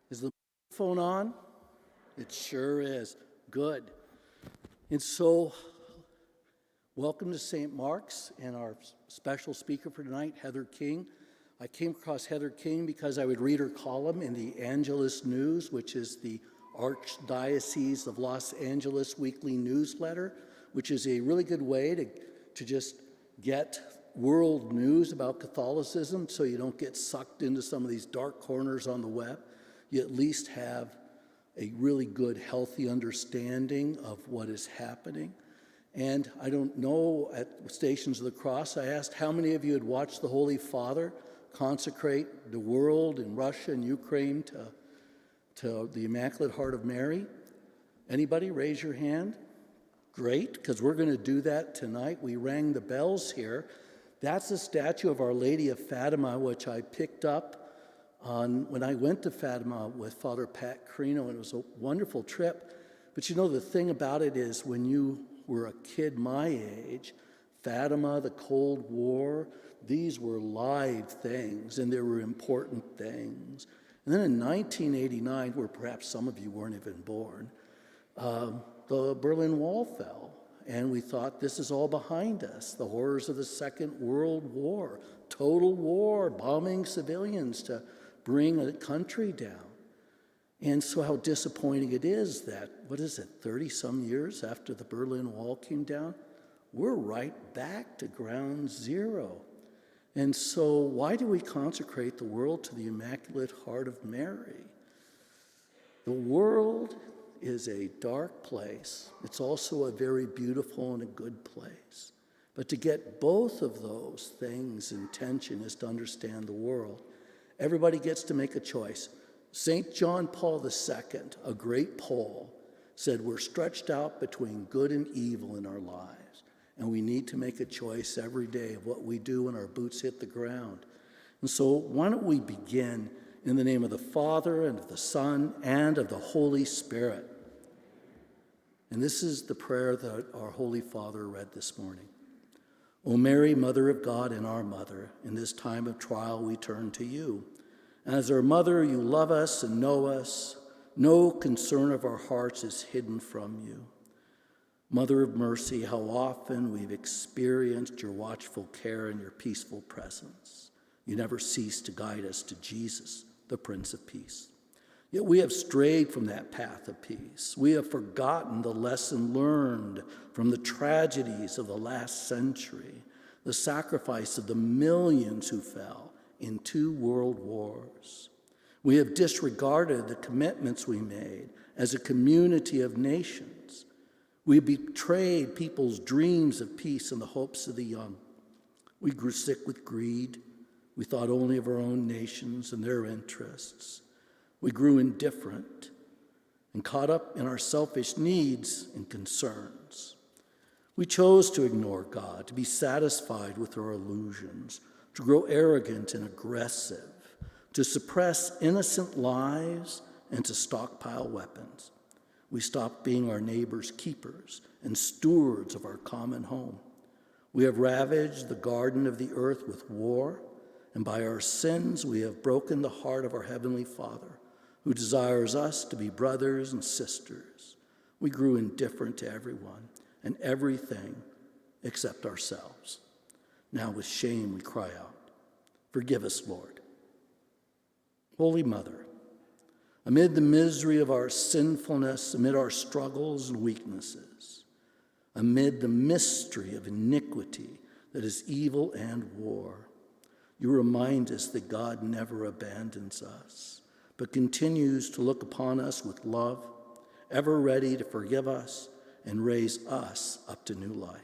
Is the phone on? It sure is. Good. And so, welcome to St. Mark's and our special speaker for tonight, Heather King. I came across Heather King because I would read her column in the Evangelist News, which is the Archdiocese of Los Angeles weekly newsletter, which is a really good way to just get world news about Catholicism so you don't get sucked into some of these dark corners on the web. You at least have a really good, healthy understanding of what is happening. And I don't know, at Stations of the Cross, I asked how many of you had watched the Holy Father consecrate the world in Russia and Ukraine to the Immaculate Heart of Mary? Anybody? Raise your hand. Great, because we're going to do that tonight. We rang the bells here. That's a statue of Our Lady of Fatima, which I picked up when I went to Fatima with Father Pat Carino, and it was a wonderful trip. But you know, the thing about it is when you were a kid my age, Fatima, the Cold War, these were live things, and they were important things. And then in 1989, where perhaps some of you weren't even born, the Berlin Wall fell, and we thought this is all behind us. The horrors of the Second World War, total war, bombing civilians to bring a country down. And so how disappointing it is that, 30-some years after the Berlin Wall came down, we're right back to ground zero. And so why do we consecrate the world to the Immaculate Heart of Mary? The world is a dark place. It's also a very beautiful and a good place. But to get both of those things in tension is to understand the world. Everybody gets to make a choice. St. John Paul II, a great Pole, said we're stretched out between good and evil in our lives, and we need to make a choice every day of what we do when our boots hit the ground. And so why don't we begin in the name of the Father, and of the Son, and of the Holy Spirit. And this is the prayer that our Holy Father read this morning. O Mary, Mother of God and our Mother, in this time of trial we turn to you. As our Mother, you love us and know us. No concern of our hearts is hidden from you. Mother of mercy, how often we've experienced your watchful care and your peaceful presence. You never cease to guide us to Jesus, the Prince of Peace. Yet we have strayed from that path of peace. We have forgotten the lesson learned from the tragedies of the last century, the sacrifice of the millions who fell in 2 world wars. We have disregarded the commitments we made as a community of nations. We betrayed people's dreams of peace and the hopes of the young. We grew sick with greed. We thought only of our own nations and their interests. We grew indifferent and caught up in our selfish needs and concerns. We chose to ignore God, to be satisfied with our illusions, to grow arrogant and aggressive, to suppress innocent lives, and to stockpile weapons. We stopped being our neighbor's keepers and stewards of our common home. We have ravaged the garden of the earth with war, and by our sins we have broken the heart of our Heavenly Father, who desires us to be brothers and sisters. We grew indifferent to everyone and everything except ourselves. Now with shame we cry out, forgive us, Lord. Holy Mother, amid the misery of our sinfulness, amid our struggles and weaknesses, amid the mystery of iniquity that is evil and war, you remind us that God never abandons us, but continues to look upon us with love, ever ready to forgive us and raise us up to new life.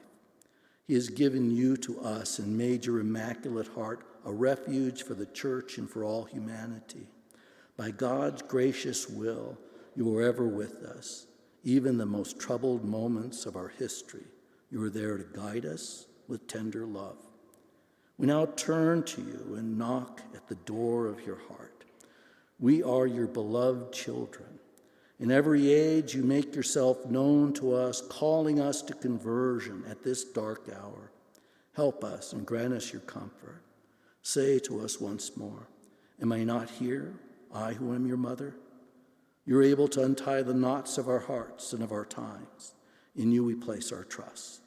He has given you to us and made your Immaculate Heart a refuge for the Church and for all humanity. By God's gracious will, you are ever with us. Even the most troubled moments of our history, you are there to guide us with tender love. We now turn to you and knock at the door of your heart. We are your beloved children. In every age, you make yourself known to us, calling us to conversion at this dark hour. Help us and grant us your comfort. Say to us once more, am I not here, I who am your mother? You're able to untie the knots of our hearts and of our times. In you we place our trust.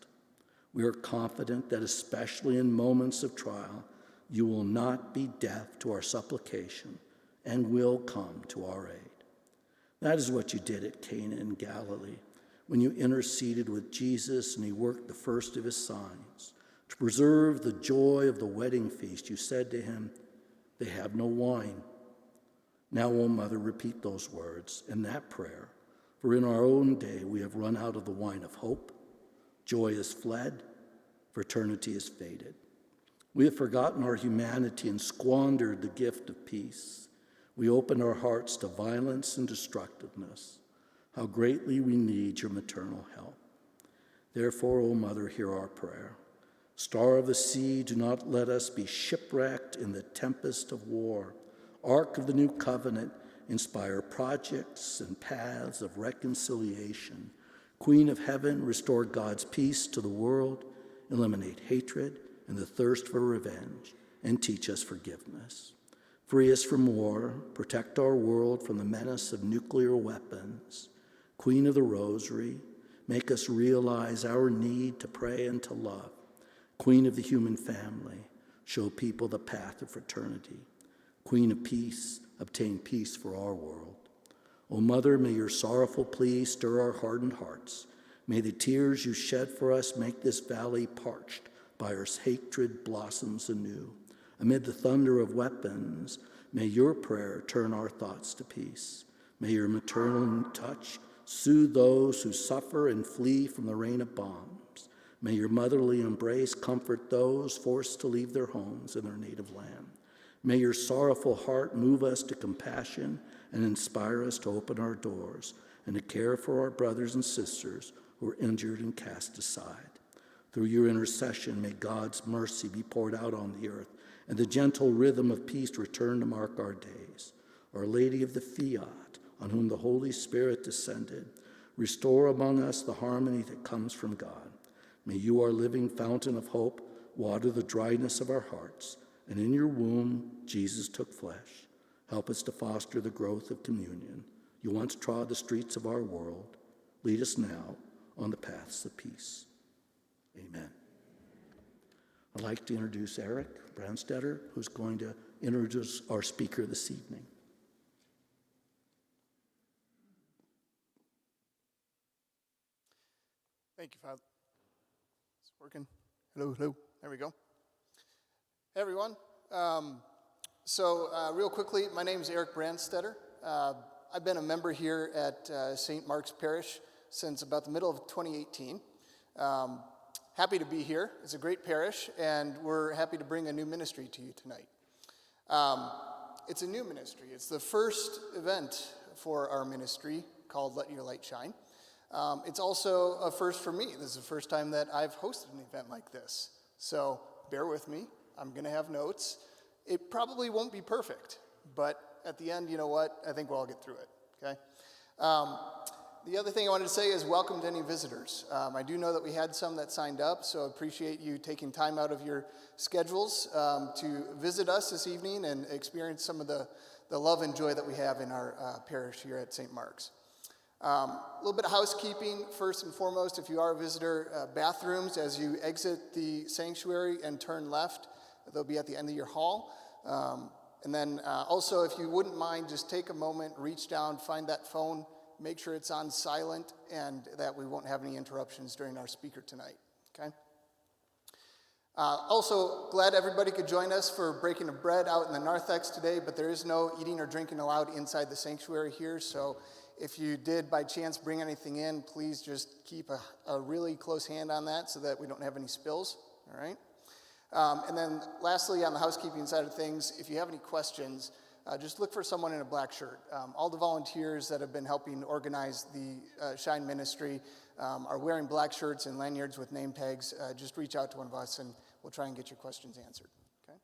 We are confident that especially in moments of trial, you will not be deaf to our supplication and will come to our aid. That is what you did at Cana in Galilee, when you interceded with Jesus and he worked the first of his signs. To preserve the joy of the wedding feast, you said to him, "They have no wine." Now, O Mother, repeat those words and that prayer, for in our own day we have run out of the wine of hope. Joy has fled, fraternity has faded. We have forgotten our humanity and squandered the gift of peace. We open our hearts to violence and destructiveness. How greatly we need your maternal help. Therefore, O Mother, hear our prayer. Star of the sea, do not let us be shipwrecked in the tempest of war. Ark of the new covenant, inspire projects and paths of reconciliation. Queen of heaven, restore God's peace to the world, eliminate hatred and the thirst for revenge, and teach us forgiveness. Free us from war, protect our world from the menace of nuclear weapons. Queen of the Rosary, make us realize our need to pray and to love. Queen of the human family, show people the path of fraternity. Queen of peace, obtain peace for our world. O Mother, may your sorrowful plea stir our hardened hearts. May the tears you shed for us make this valley parched by our hatred blossoms anew. Amid the thunder of weapons, may your prayer turn our thoughts to peace. May your maternal touch soothe those who suffer and flee from the rain of bombs. May your motherly embrace comfort those forced to leave their homes and their native land. May your sorrowful heart move us to compassion and inspire us to open our doors and to care for our brothers and sisters who are injured and cast aside. Through your intercession, may God's mercy be poured out on the earth and the gentle rhythm of peace return to mark our days. Our Lady of the Fiat, on whom the Holy Spirit descended, restore among us the harmony that comes from God. May you, our living fountain of hope, water the dryness of our hearts, and in your womb Jesus took flesh. Help us to foster the growth of communion. You once trod the streets of our world. Lead us now on the paths of peace. Amen. I'd like to introduce Eric Brandstetter, who's going to introduce our speaker this evening. Thank you, Father. It's working. Hello. There we go. Hey, everyone. Real quickly, my name is Eric Brandstetter. I've been a member here at St. Mark's Parish since about the middle of 2018. Happy to be here. It's a great parish, and we're happy to bring a new ministry to you tonight. It's a new ministry. It's the first event for our ministry called Let Your Light Shine. It's also a first for me. This is the first time that I've hosted an event like this. So bear with me. I'm going to have notes. It probably won't be perfect, but at the end, you know what? I think we'll all get through it, okay? The other thing I wanted to say is welcome to any visitors. I do know that we had some that signed up, so I appreciate you taking time out of your schedules to visit us this evening and experience some of the love and joy that we have in our parish here at St. Mark's. A little bit of housekeeping. First and foremost, if you are a visitor, bathrooms as you exit the sanctuary and turn left, they'll be at the end of your hall. And then also, if you wouldn't mind, just take a moment, reach down, find that phone, make sure it's on silent, and that we won't have any interruptions during our speaker tonight, okay? Also, glad everybody could join us for breaking of bread out in the narthex today, but there is no eating or drinking allowed inside the sanctuary here, so if you did by chance bring anything in, please just keep a really close hand on that so that we don't have any spills, all right? And then lastly, on the housekeeping side of things, if you have any questions, just look for someone in a black shirt. All the volunteers that have been helping organize the Shine Ministry are wearing black shirts and lanyards with name tags. Just reach out to one of us and we'll try and get your questions answered. Okay?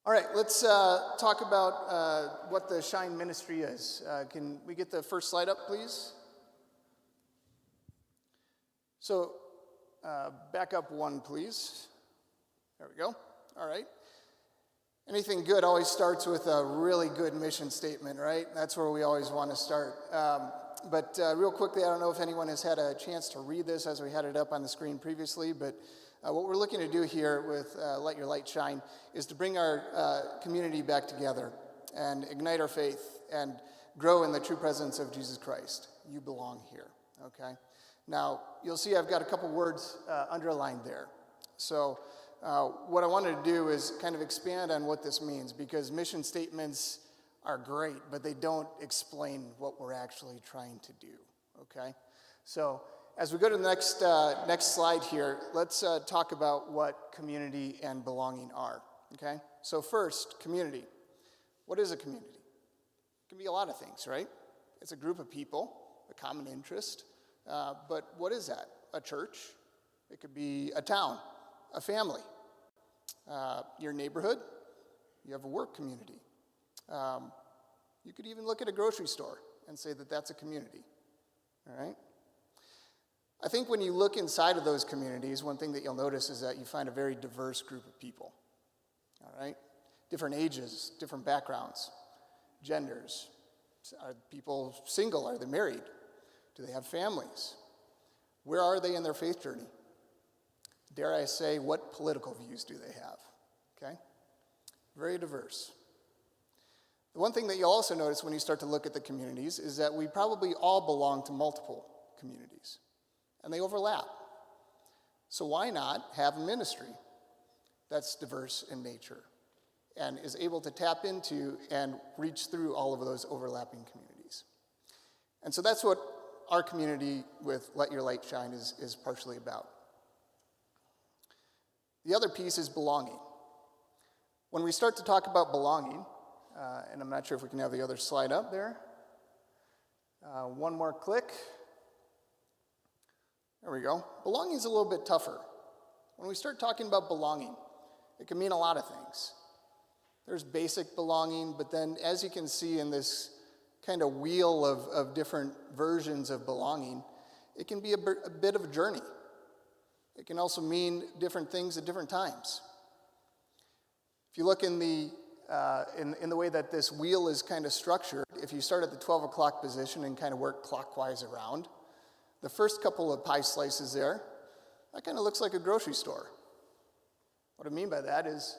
All right, let's talk about what the Shine Ministry is. Can we get the first slide up, please? So, back up one, please. There we go. All right. Anything good always starts with a really good mission statement, right? That's where we always want to start. But real quickly, I don't know if anyone has had a chance to read this as we had it up on the screen previously, but what we're looking to do here with Let Your Light Shine is to bring our community back together and ignite our faith and grow in the true presence of Jesus Christ. You belong here, okay? Now, you'll see I've got a couple words underlined there. So what I wanted to do is kind of expand on what this means, because mission statements are great, but they don't explain what we're actually trying to do, okay? So as we go to the next slide here, let's talk about what community and belonging are, okay? So first, community. What is a community? It can be a lot of things, right? It's a group of people, a common interest, but what is that? A church? It could be a town, a family, your neighborhood. You have a work community. You could even look at a grocery store and say that that's a community, all right? I think when you look inside of those communities, one thing that you'll notice is that you find a very diverse group of people, all right? Different ages, different backgrounds, genders. Are people single? Are they married? Do they have families? Where are they in their faith journey? Dare I say, what political views do they have? Okay? Very diverse. The one thing that you'll also notice when you start to look at the communities is that we probably all belong to multiple communities, and they overlap. So why not have a ministry that's diverse in nature and is able to tap into and reach through all of those overlapping communities? And so that's what our community with Let Your Light Shine is partially about. The other piece is belonging. When we start to talk about belonging, and I'm not sure if we can have the other slide up there. One more click. There we go. Belonging is a little bit tougher. When we start talking about belonging, it can mean a lot of things. There's basic belonging, but then as you can see in this kind of wheel of different versions of belonging, it can be a bit of a journey. It can also mean different things at different times. If you look in the way that this wheel is kind of structured, if you start at the 12 o'clock position and kind of work clockwise around, the first couple of pie slices there, that kind of looks like a grocery store. What I mean by that is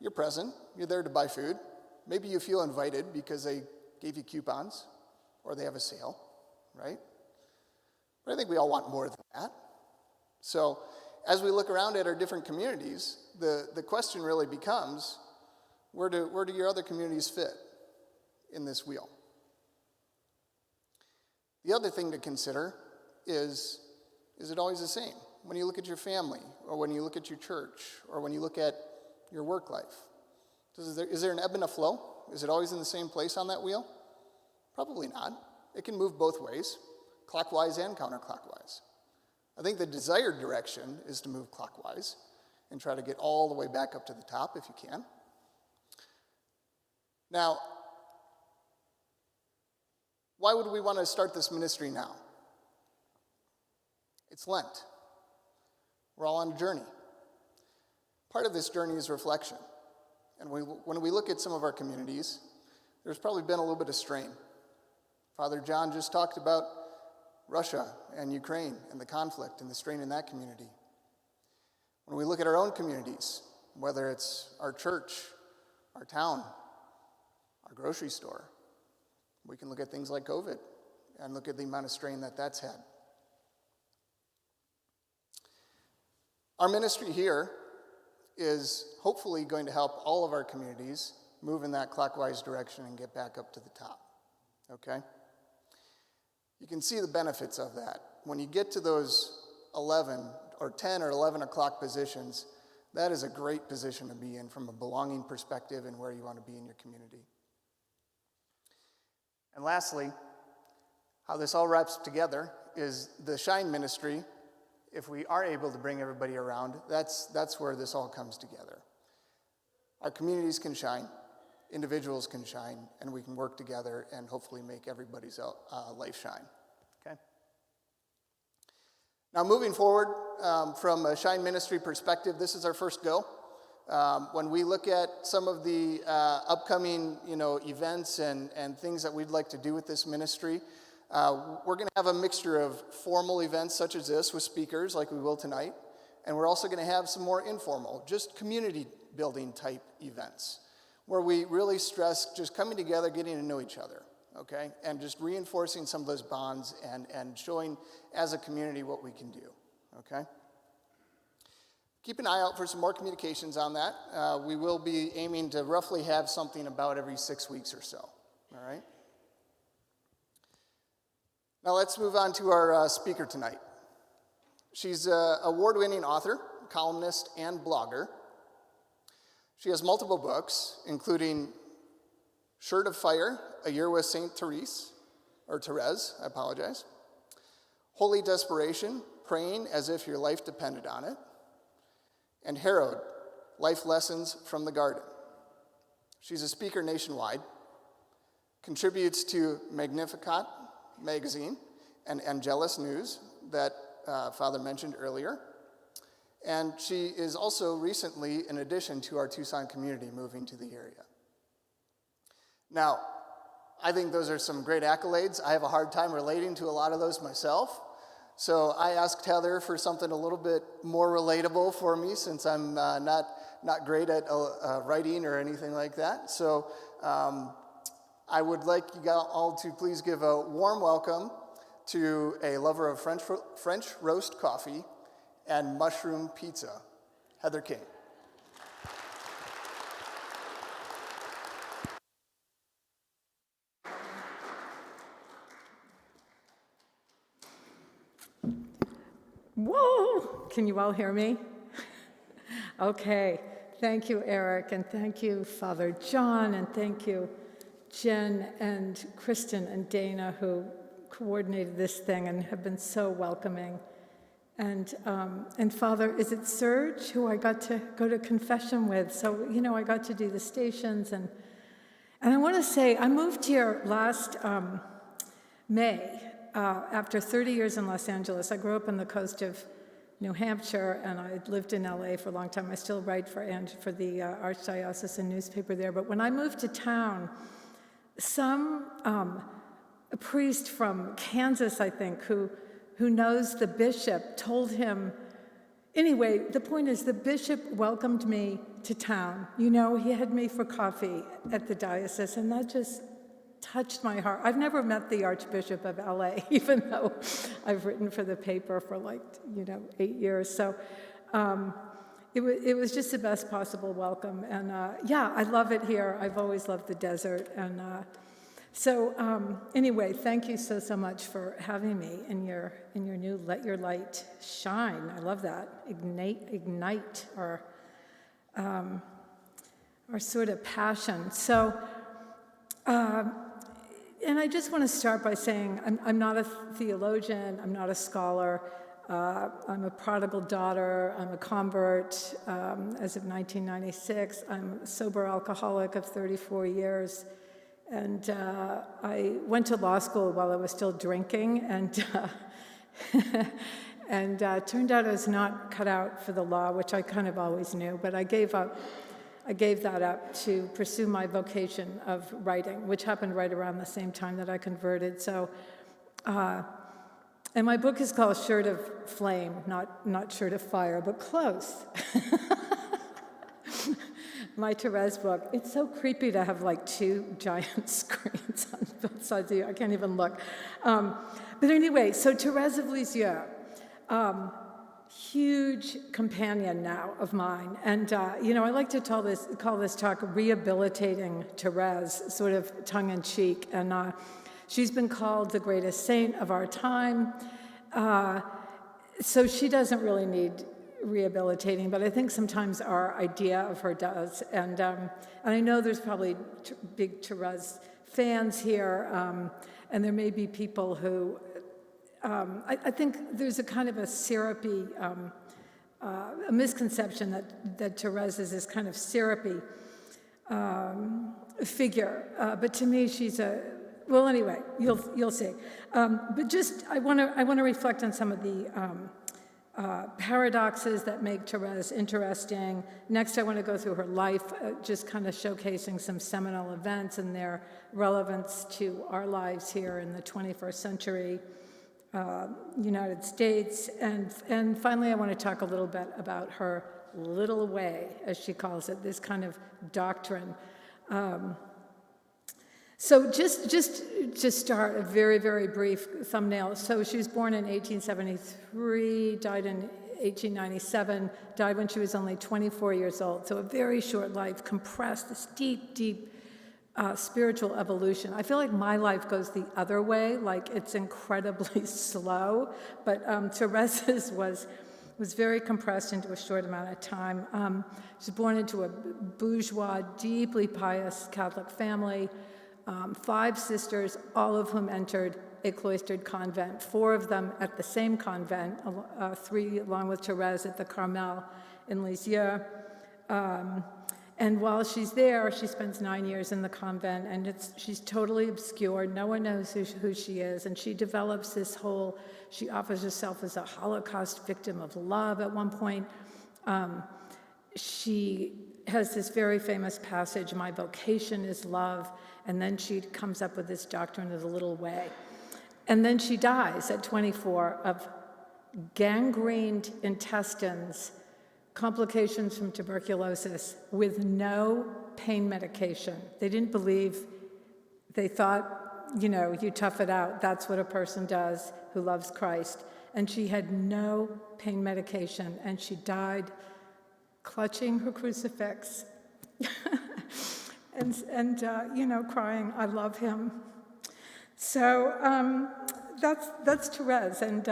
you're present, you're there to buy food. Maybe you feel invited because they gave you coupons or they have a sale, right? But I think we all want more than that. So as we look around at our different communities, the question really becomes, where do your other communities fit in this wheel? The other thing to consider is it always the same? When you look at your family, or when you look at your church, or when you look at your work life, is there an ebb and a flow? Is it always in the same place on that wheel? Probably not. It can move both ways, clockwise and counterclockwise. I think the desired direction is to move clockwise and try to get all the way back up to the top if you can. Now, why would we want to start this ministry now? It's Lent. We're all on a journey. Part of this journey is reflection. And when we look at some of our communities, there's probably been a little bit of strain. Father John just talked about Russia and Ukraine and the conflict and the strain in that community. When we look at our own communities, whether it's our church, our town, our grocery store, we can look at things like COVID and look at the amount of strain that that's had. Our ministry here is hopefully going to help all of our communities move in that clockwise direction and get back up to the top, okay? You can see the benefits of that. When you get to those 11 or 10 or 11 o'clock positions, that is a great position to be in from a belonging perspective and where you want to be in your community. And lastly, how this all wraps together is the Shine ministry. If we are able to bring everybody around, that's where this all comes together. Our communities can shine, individuals can shine, and we can work together and hopefully make everybody's life shine. Okay? Now moving forward from a Shine ministry perspective, this is our first go. When we look at some of the upcoming, events and things that we'd like to do with this ministry, we're going to have a mixture of formal events such as this with speakers like we will tonight, and we're also going to have some more informal, just community building type events where we really stress just coming together, getting to know each other, okay, and just reinforcing some of those bonds and showing as a community what we can do, okay? Keep an eye out for some more communications on that. We will be aiming to roughly have something about every 6 weeks or so, all right? Now let's move on to our speaker tonight. She's an award-winning author, columnist, and blogger. She has multiple books, including Shirt of Fire, A Year with St. Therese, I apologize. Holy Desperation, Praying as If Your Life Depended on It, and Harrowed, Life Lessons from the Garden. She's a speaker nationwide, contributes to Magnificat magazine and Angelus News that Father mentioned earlier. And she is also recently an addition to our Tucson community moving to the area. Now, I think those are some great accolades. I have a hard time relating to a lot of those myself. So I asked Heather for something a little bit more relatable for me since I'm not great at writing or anything like that. So I would like you all to please give a warm welcome to a lover of French roast coffee and mushroom pizza, Heather King. Whoa! Can you all hear me? Okay. Thank you, Eric, and thank you, Father John, and thank you, Jen and Kristen and Dana, who coordinated this thing and have been so welcoming. And Father, is it Serge, who I got to go to confession with? So, I got to do the stations. And I want to say, I moved here last May after 30 years in Los Angeles. I grew up on the coast of New Hampshire, and I lived in LA for a long time. I still write for the Archdiocesan newspaper there. But when I moved to town, a priest from Kansas, I think, who knows the bishop, told him, anyway, the point is the bishop welcomed me to town. He had me for coffee at the diocese, and that just touched my heart. I've never met the Archbishop of LA, even though I've written for the paper for 8 years. So it was just the best possible welcome. And I love it here. I've always loved the desert. And anyway, thank you so much for having me in your new Let Your Light Shine. I love that. Ignite our sort of passion. So, and I just want to start by saying I'm not a theologian, I'm not a scholar, I'm a prodigal daughter, I'm a convert as of 1996, I'm a sober alcoholic of 34 years, and I went to law school while I was still drinking, and turned out I was not cut out for the law, which I kind of always knew, but I gave that up to pursue my vocation of writing, which happened right around the same time that I converted. So, and my book is called Shirt of Flame, not Shirt of Fire, but close. My Therese book. It's so creepy to have 2 giant screens on both sides of you. I can't even look. But anyway, so Therese of Lisieux. Huge companion now of mine. And, I like to call this talk Rehabilitating Therese, sort of tongue-in-cheek. And she's been called the greatest saint of our time. So she doesn't really need rehabilitating, but I think sometimes our idea of her does. And I know there's probably big Therese fans here, and there may be people who I think there's a kind of a syrupy, a misconception that Therese is this kind of syrupy figure. But to me, she's well, anyway, you'll see. But just I want to reflect on some of the paradoxes that make Therese interesting. Next, I want to go through her life, just kind of showcasing some seminal events and their relevance to our lives here in the 21st century United States. And finally, I want to talk a little bit about her little way, as she calls it, this kind of doctrine. So just to start, a very, very brief thumbnail. So she was born in 1873, died in 1897, died when she was only 24 years old. So a very short life, compressed, this deep, deep spiritual evolution. I feel like my life goes the other way, like it's incredibly slow, but Therese's was very compressed into a short amount of time. She was born into a bourgeois, deeply pious Catholic family. 5 sisters, all of whom entered a cloistered convent, 4 of them at the same convent, 3 along with Therese at the Carmel in Lisieux. And while she's there, she spends 9 years in the convent, and she's totally obscure. No one knows who she is, and she develops this she offers herself as a Holocaust victim of love at one point. She has this very famous passage, "My vocation is love," and then she comes up with this doctrine of the little way. And then she dies at 24 of gangrened intestines, complications from tuberculosis, with no pain medication. They didn't believe, they thought, you tough it out. That's what a person does who loves Christ. And she had no pain medication, and she died clutching her crucifix and crying, "I love him." So that's Therese, and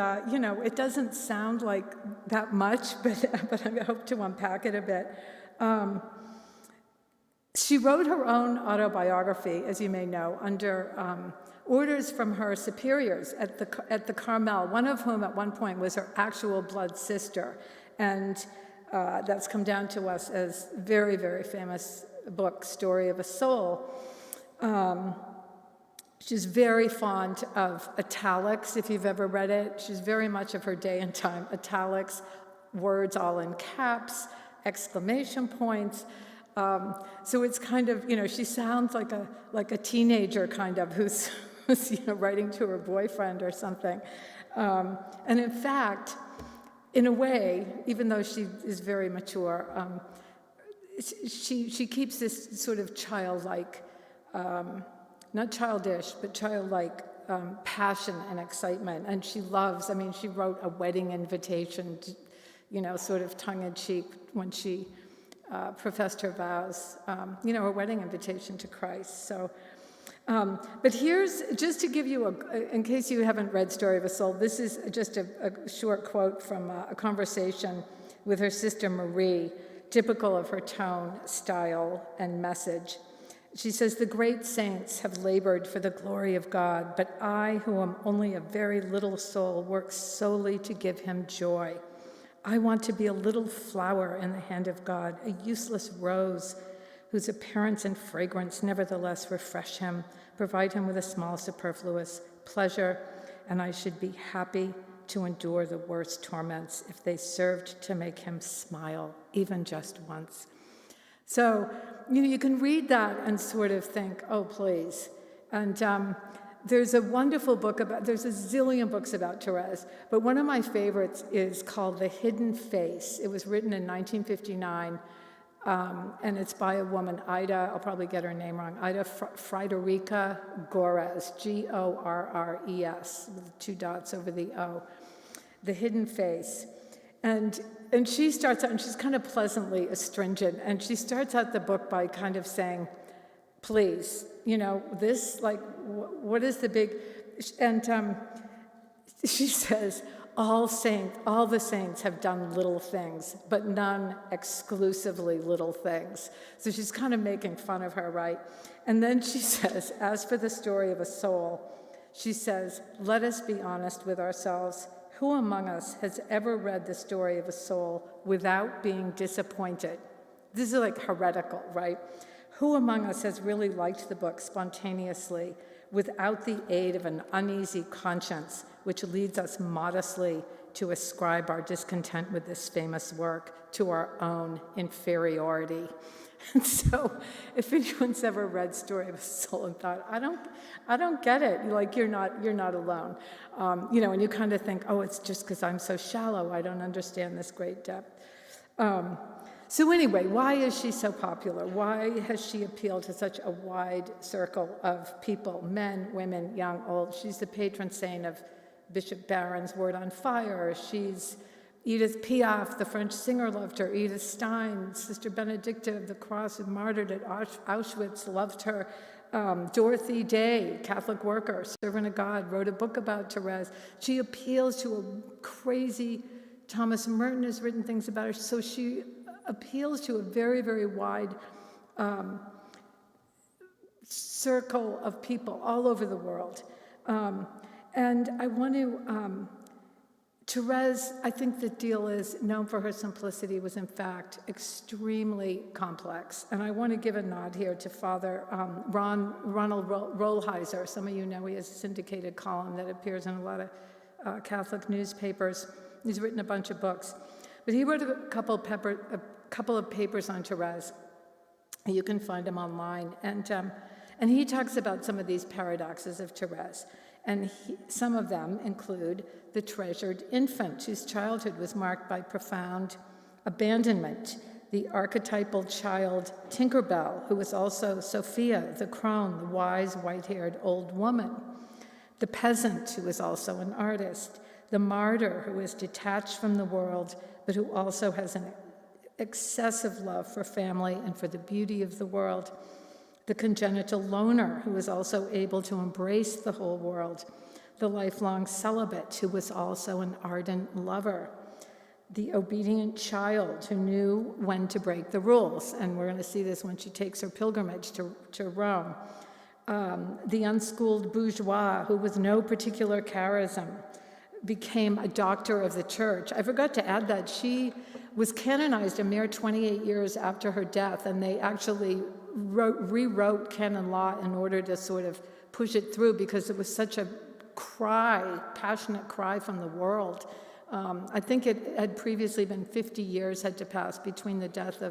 it doesn't sound like that much, but I hope to unpack it a bit. She wrote her own autobiography, as you may know, under orders from her superiors at the Carmel, one of whom at one point was her actual blood sister, and that's come down to us as very, very famous book, Story of a Soul. She's very fond of italics, if you've ever read it. She's very much of her day and time. Italics, words all in caps, exclamation points. So it's kind of, she sounds like a teenager kind of who's writing to her boyfriend or something. And in fact, in a way, even though she is very mature, she keeps this sort of childlike, not childish, but childlike passion and excitement. And she wrote a wedding invitation, sort of tongue-in-cheek when she professed her vows, her wedding invitation to Christ. So, but here's, just to give you in case you haven't read Story of a Soul, this is just a short quote from a conversation with her sister Marie, typical of her tone, style, and message. She says, "The great saints have labored for the glory of God, but I, who am only a very little soul, work solely to give him joy. I want to be a little flower in the hand of God, a useless rose whose appearance and fragrance nevertheless refresh him, provide him with a small superfluous pleasure, and I should be happy to endure the worst torments if they served to make him smile, even just once." So, you can read that and sort of think, oh, please. And there's a wonderful book there's a zillion books about Therese, but one of my favorites is called The Hidden Face. It was written in 1959, and it's by a woman, Ida, I'll probably get her name wrong, Ida Friederica Gorres, Gorres, with 2 dots over the O. The Hidden Face. And she starts out, and she's kind of pleasantly astringent, and she starts out the book by kind of saying, please, this, what is the big, and she says, all the saints have done little things, but none exclusively little things. So she's kind of making fun of her, right? And then she says, as for the story of a soul, she says, let us be honest with ourselves. Who among us has ever read the story of a soul without being disappointed? This is like heretical, right? Who among us has really liked the book spontaneously without the aid of an uneasy conscience, which leads us modestly to ascribe our discontent with this famous work to our own inferiority. And so, if anyone's ever read Story of a Soul and thought, I don't get it, like you're not alone, and you kind of think, oh, it's just because I'm so shallow, I don't understand this great depth. So anyway, why is she so popular? Why has she appealed to such a wide circle of people, men, women, young, old? She's the patron saint of Bishop Barron's Word on Fire. She's Edith Piaf, the French singer, loved her. Edith Stein, Sister Benedicta of the Cross, who martyred at Auschwitz, loved her. Dorothy Day, Catholic worker, servant of God, wrote a book about Therese. She appeals to a crazy, Thomas Merton has written things about her, so she appeals to a very, very wide circle of people all over the world. And I want to, Therese, I think the deal is, known for her simplicity, was in fact extremely complex. And I want to give a nod here to Father Ronald Rolheiser. Some of you know he has a syndicated column that appears in a lot of Catholic newspapers. He's written a bunch of books. But he wrote a couple of papers on Therese. You can find them online. And he talks about some of these paradoxes of Therese. And some of them include the treasured infant, whose childhood was marked by profound abandonment, the archetypal child Tinkerbell, who was also Sophia, the crone, the wise, white-haired old woman, the peasant, who was also an artist, the martyr, who is detached from the world, but who also has an excessive love for family and for the beauty of the world, the congenital loner, who was also able to embrace the whole world, the lifelong celibate, who was also an ardent lover, the obedient child, who knew when to break the rules, and we're going to see this when she takes her pilgrimage to Rome, the unschooled bourgeois, who with no particular charism became a doctor of the church. I forgot to add that she was canonized a mere 28 years after her death, and they actually rewrote canon law in order to sort of push it through because it was such a passionate cry from the world. I think it had previously been 50 years had to pass between the death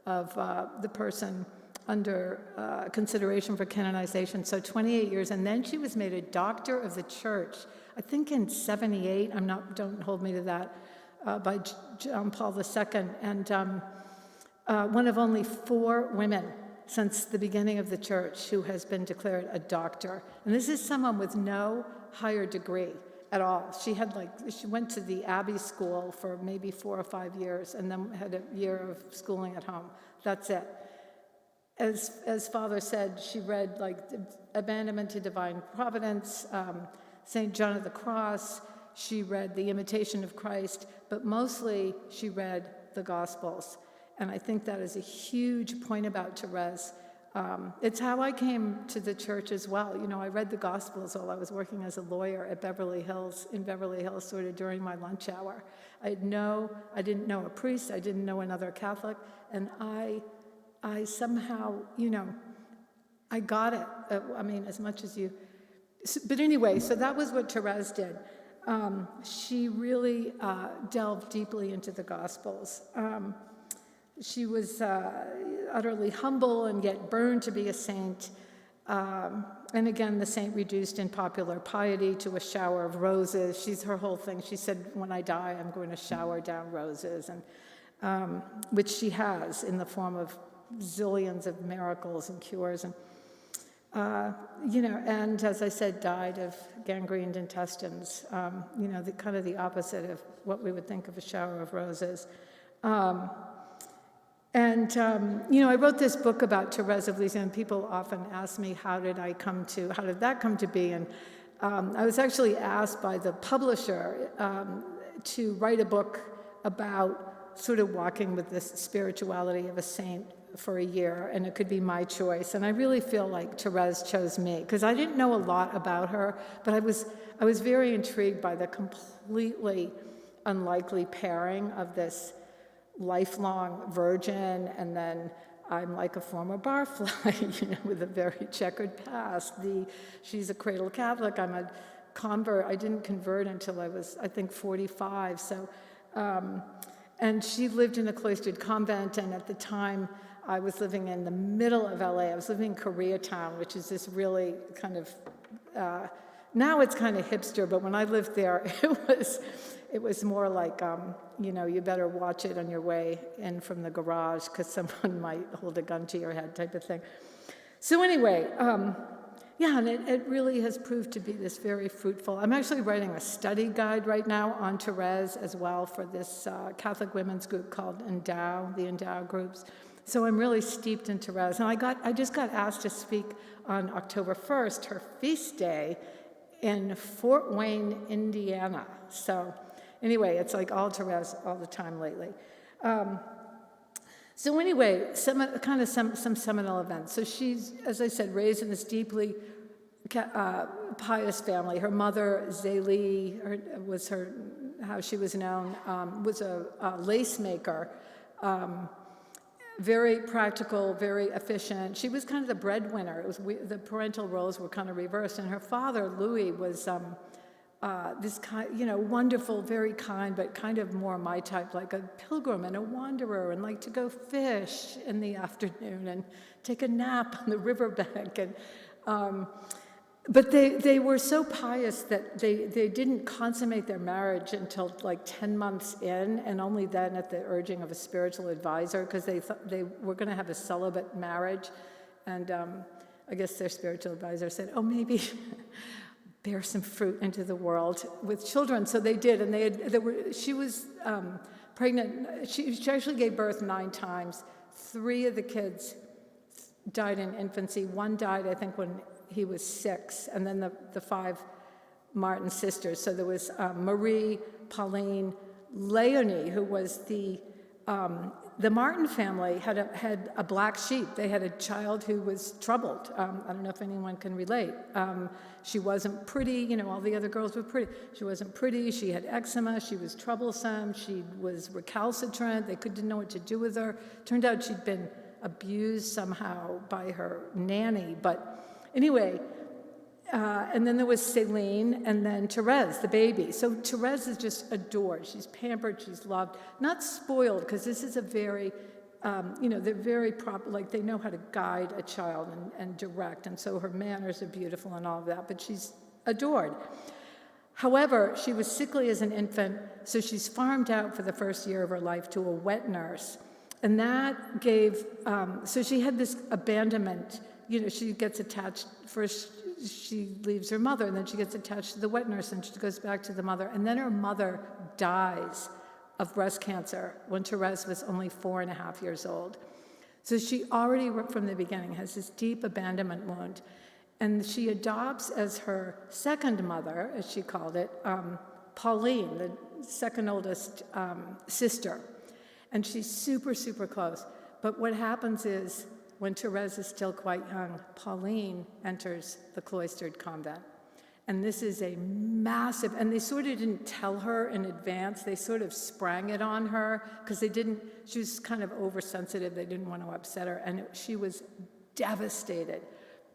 of the person under consideration for canonization, so 28 years, and then she was made a doctor of the church, I think in 78, don't hold me to that, by John Paul II, and one of only 4 women since the beginning of the church who has been declared a doctor. And this is someone with no higher degree at all. She went to the Abbey School for maybe 4 or 5 years and then had a year of schooling at home. That's it. As Father said, she read Abandonment to Divine Providence, St. John of the Cross, she read The Imitation of Christ, but mostly she read the Gospels. And I think that is a huge point about Therese. It's how I came to the church as well. I read the Gospels while I was working as a lawyer at Beverly Hills, sort of during my lunch hour. I didn't know a priest, I didn't know another Catholic, and I somehow, I got it. As much as you. But anyway, so that was what Therese did. She really delved deeply into the Gospels. She was utterly humble and yet burned to be a saint. And again, the saint reduced in popular piety to a shower of roses. Her whole thing, she said, when I die, I'm going to shower down roses, and which she has in the form of zillions of miracles and cures. And, and as I said, died of gangrened intestines, the opposite of what we would think of a shower of roses. I wrote this book about Therese of Lisieux, and people often ask me, how did that come to be? And I was actually asked by the publisher to write a book about sort of walking with this spirituality of a saint for a year, and it could be my choice. And I really feel like Therese chose me, because I didn't know a lot about her, but I was very intrigued by the completely unlikely pairing of this lifelong virgin, and then I'm like a former barfly, with a very checkered past. She's a cradle Catholic, I'm convert. I didn't convert until I was, I think, 45. So, and she lived in a cloistered convent, and at the time I was living in the middle of LA. I was living in Koreatown, which is this really kind of, now it's kind of hipster, but when I lived there, it was more like, you better watch it on your way in from the garage because someone might hold a gun to your head type of thing. So anyway, and it really has proved to be this very fruitful. I'm actually writing a study guide right now on Therese as well for this Catholic women's group called Endow, the Endow groups. So I'm really steeped in Therese. And I just got asked to speak on October 1st, her feast day, in Fort Wayne, Indiana. So anyway, it's like all Therese all the time lately. So anyway, some seminal events. So she's, as I said, raised in this deeply pious family. Her mother, Zélie, was how she was known, was a lace maker, very practical, very efficient. She was kind of the breadwinner. The parental roles were kind of reversed. And her father, Louis, was this kind, wonderful, very kind, but kind of more my type, like a pilgrim and a wanderer, and like to go fish in the afternoon and take a nap on the riverbank. And but they were so pious that they didn't consummate their marriage until like 10 months in, and only then at the urging of a spiritual advisor, because they thought they were going to have a celibate marriage. And I guess their spiritual advisor said, oh, maybe bear some fruit into the world with children. So they did, and she was pregnant. She actually gave birth 9 times. 3 of the kids died in infancy. 1 died, I think, when he was 6, and then the 5 Martin sisters. So there was Marie, Pauline, Leonie, who was the Martin family had a black sheep. They had a child who was troubled. I don't know if anyone can relate. She wasn't pretty, all the other girls were pretty. She wasn't pretty, she had eczema, she was troublesome, she was recalcitrant, they didn't know what to do with her. Turned out she'd been abused somehow by her nanny, but anyway, and then there was Céline, and then Therese, the baby. So Therese is just adored. She's pampered, she's loved, not spoiled, because this is a very, they're very proper, like they know how to guide a child and direct, and so her manners are beautiful and all of that, but she's adored. However, she was sickly as an infant, so she's farmed out for the first year of her life to a wet nurse. And that gave, so she had this abandonment. She gets attached, first she leaves her mother, and then she gets attached to the wet nurse, and she goes back to the mother. And then her mother dies of breast cancer when Therese was only 4.5 years old. So she already, from the beginning, has this deep abandonment wound. And she adopts as her second mother, as she called it, Pauline, the second oldest sister. And she's super, super close. But what happens is, when Therese is still quite young, Pauline enters the cloistered convent. And this is a massive, and they sort of didn't tell her in advance, they sort of sprang it on her, because she was kind of oversensitive, they didn't want to upset her, and she was devastated.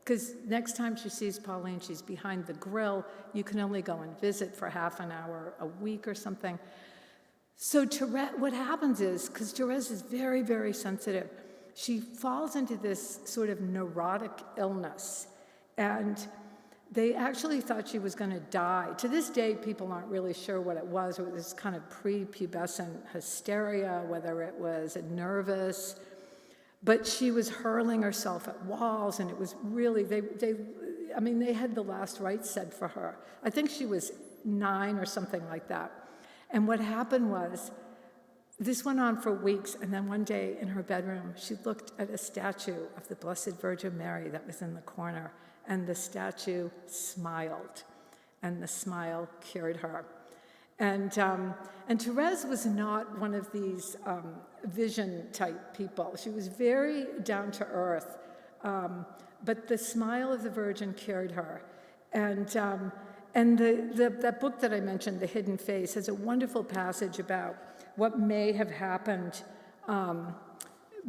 Because next time she sees Pauline, she's behind the grill, you can only go and visit for half an hour a week or something. So Therese, what happens is, because Therese is very, very sensitive, she falls into this sort of neurotic illness, and they actually thought she was going to die. To this day, people aren't really sure what it was. It was this kind of prepubescent hysteria, whether it was nervous, but she was hurling herself at walls, and it was really, they had the last rites said for her. I think she was 9 or something like that. And what happened was, this went on for weeks, and then one day in her bedroom, she looked at a statue of the Blessed Virgin Mary that was in the corner, and the statue smiled, and the smile cured her. And Therese was not one of these vision-type people. She was very down to earth, but the smile of the Virgin cured her. And that book that I mentioned, The Hidden Face, has a wonderful passage about what may have happened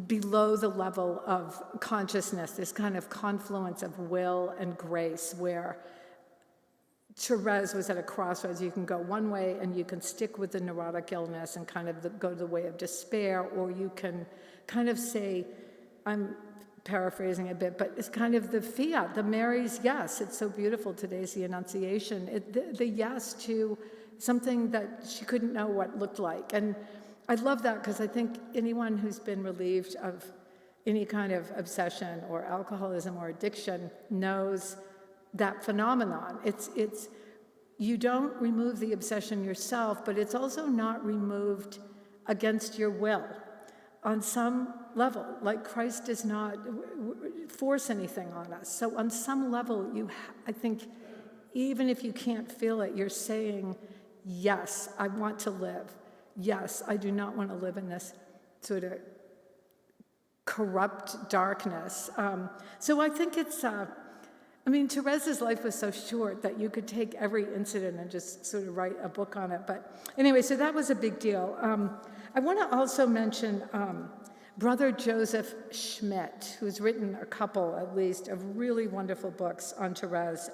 below the level of consciousness, this kind of confluence of will and grace, where Therese was at a crossroads. You can go one way and you can stick with the neurotic illness and kind of go the way of despair, or you can kind of say, I'm paraphrasing a bit, but it's kind of the fiat, the Mary's yes. It's so beautiful. Today's the Annunciation. The yes to something that she couldn't know what looked like. And I love that because I think anyone who's been relieved of any kind of obsession or alcoholism or addiction knows that phenomenon. It's you don't remove the obsession yourself, but it's also not removed against your will on some level. Like Christ does not force anything on us. So on some level, I think, even if you can't feel it, you're saying, yes, I want to live. Yes, I do not want to live in this sort of corrupt darkness. So I think it's, Therese's life was so short that you could take every incident and just sort of write a book on it. But anyway, so that was a big deal. I want to also mention Brother Joseph Schmidt, who's written a couple, at least, of really wonderful books on Therese.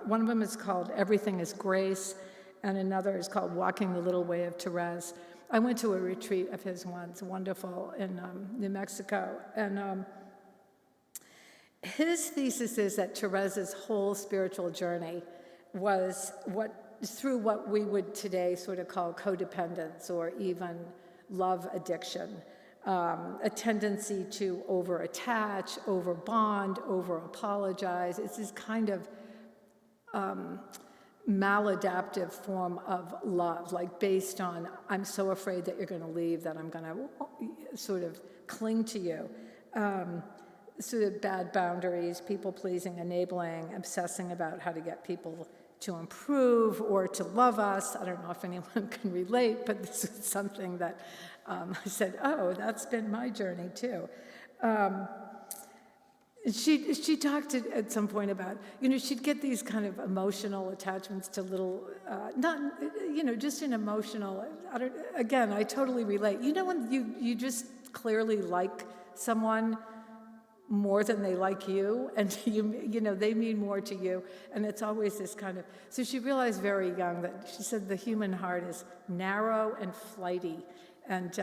One of them is called Everything is Grace, and another is called Walking the Little Way of Therese. I went to a retreat of his once, wonderful, in New Mexico. And his thesis is that Therese's whole spiritual journey was through what we would today sort of call codependence or even love addiction, a tendency to over-attach, over-bond, over-apologize. It's this kind of maladaptive form of love, like based on, I'm so afraid that you're going to leave that I'm going to sort of cling to you. Sort of bad boundaries, people-pleasing, enabling, obsessing about how to get people to improve or to love us. I don't know if anyone can relate, but this is something that I said, oh, that's been my journey too. She talked at some point about, she'd get these kind of emotional attachments to little, just an emotional, I totally relate. When you just clearly like someone more than they like you, and they mean more to you, and it's always this kind of, so she realized very young that, she said the human heart is narrow and flighty, and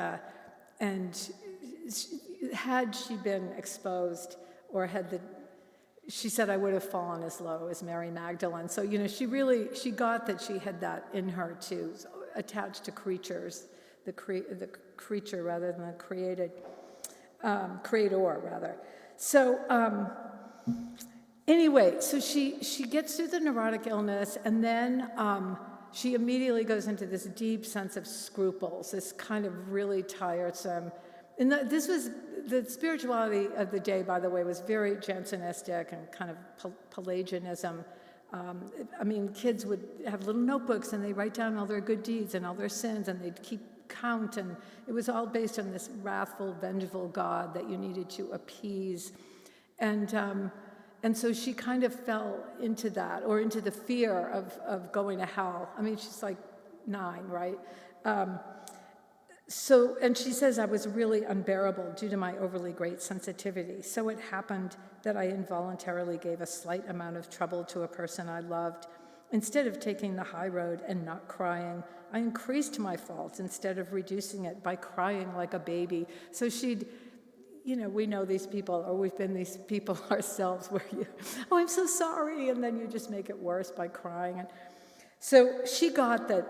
had she been exposed, or she said, I would have fallen as low as Mary Magdalene. So, she got that she had that in her too, attached to creatures, the creature rather than the creator rather. So anyway, so she gets through the neurotic illness, and then she immediately goes into this deep sense of scruples, this kind of really tiresome. And this was, the spirituality of the day, by the way, was very Jansenistic and kind of Pelagianism. Kids would have little notebooks, and they write down all their good deeds and all their sins, and they'd keep count, and it was all based on this wrathful, vengeful God that you needed to appease. And so she kind of fell into that, or into the fear of going to hell. She's like 9, right? And she says, I was really unbearable due to my overly great sensitivity. So it happened that I involuntarily gave a slight amount of trouble to a person I loved. Instead of taking the high road and not crying, I increased my fault instead of reducing it by crying like a baby. So she'd, we know these people, or we've been these people ourselves, where oh, I'm so sorry, and then you just make it worse by crying. And so she got that.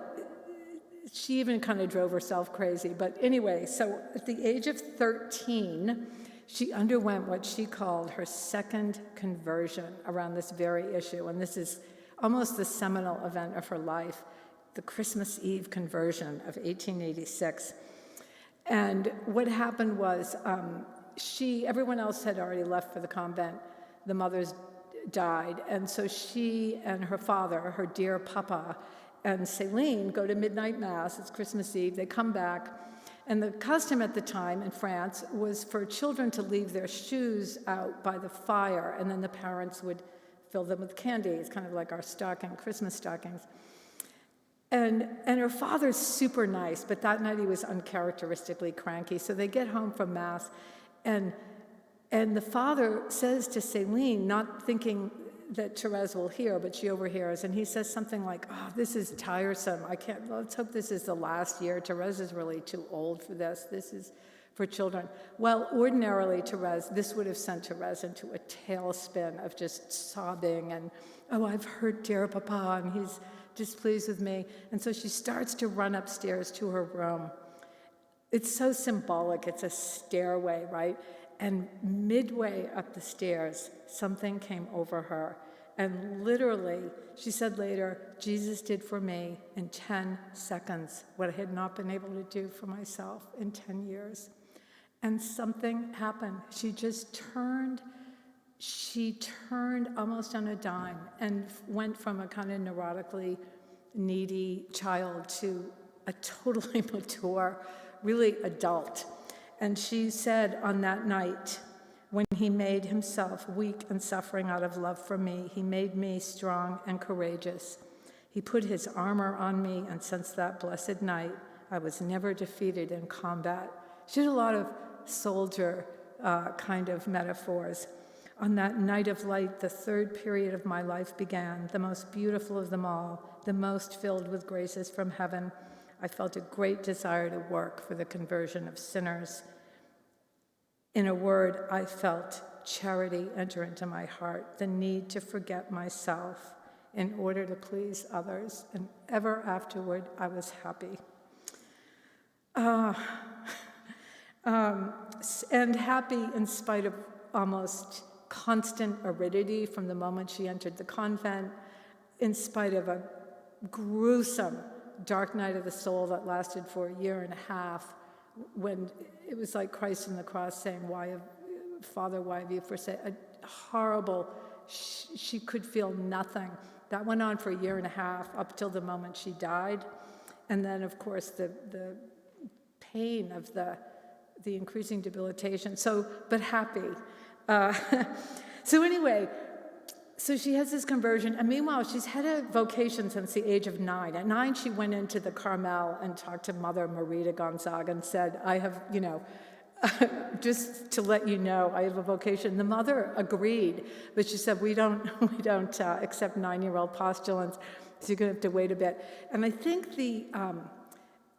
She even kind of drove herself crazy. But anyway, so at the age of 13, she underwent what she called her second conversion around this very issue. And this is almost the seminal event of her life, the Christmas Eve conversion of 1886. And what happened was everyone else had already left for the convent. The mothers died. And so she and her father, her dear papa, and Céline go to midnight mass. It's Christmas Eve. They come back. And the custom at the time in France was for children to leave their shoes out by the fire, and then the parents would fill them with candy. It's kind of like our Christmas stockings. And her father's super nice, but that night he was uncharacteristically cranky. So they get home from mass, and the father says to Céline, not thinking that Therese will hear, but she overhears, and he says something like, "Oh, this is tiresome. Let's hope this is the last year. Therese is really too old for this. This is for children." Well, ordinarily, this would have sent Therese into a tailspin of just sobbing and, "Oh, I've hurt dear Papa, and he's displeased with me." And so she starts to run upstairs to her room. It's so symbolic. It's a stairway, right? And midway up the stairs, something came over her. And literally, she said later, Jesus did for me in 10 seconds what I had not been able to do for myself in 10 years. And something happened. She turned almost on a dime and went from a kind of neurotically needy child to a totally mature, really adult. And she said on that night, when he made himself weak and suffering out of love for me, he made me strong and courageous. He put his armor on me, and since that blessed night, I was never defeated in combat. She had a lot of soldier kind of metaphors. On that night of light, the third period of my life began, the most beautiful of them all, the most filled with graces from heaven. I felt a great desire to work for the conversion of sinners. In a word, I felt charity enter into my heart, the need to forget myself in order to please others, and ever afterward, I was happy. And happy in spite of almost constant aridity from the moment she entered the convent, in spite of a gruesome dark night of the soul that lasted for a year and a half, when it was like Christ on the cross saying, Father, why have you forsaken? A horrible, she could feel nothing. That went on for a year and a half, up till the moment she died. And then, of course, the pain of the increasing debilitation. But happy. So anyway, so she has this conversion, and meanwhile, she's had a vocation since the age of 9. At 9, she went into the Carmel and talked to Mother Marita Gonzaga and said, I have, just to let you know, I have a vocation. The mother agreed, but she said, we don't accept 9-year-old postulants, so you're going to have to wait a bit. And I think the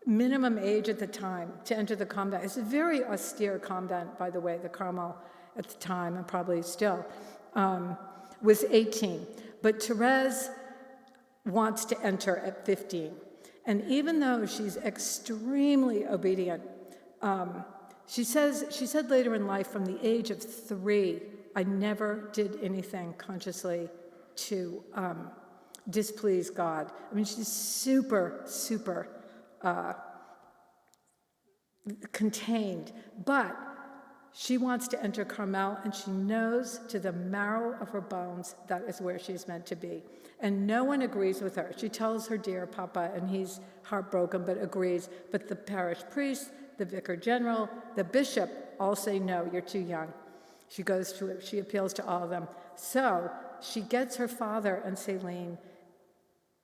minimum age at the time to enter the convent, it's a very austere convent, by the way, the Carmel at the time, and probably still, was 18. But Therese wants to enter at 15. And even though she's extremely obedient, she said later in life, from the age of 3, I never did anything consciously to displease God. I mean, she's super, super contained. But she wants to enter Carmel, and she knows to the marrow of her bones that is where she's meant to be. And no one agrees with her. She tells her dear Papa, and he's heartbroken, but agrees. But the parish priest, the vicar general, the bishop all say, no, you're too young. She appeals to all of them. So she gets her father and Celine,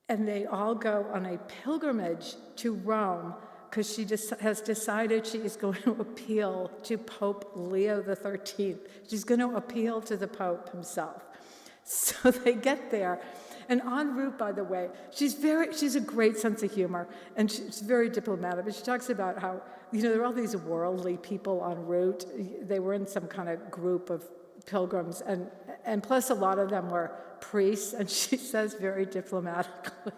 and they all go on a pilgrimage to Rome, because she has decided she is going to appeal to Pope Leo XIII. She's going to appeal to the Pope himself. So they get there, and en route, by the way, she's a great sense of humor, and she's very diplomatic, but she talks about how, there are all these worldly people en route. They were in some kind of group of pilgrims, and plus a lot of them were priests, and she says very diplomatically,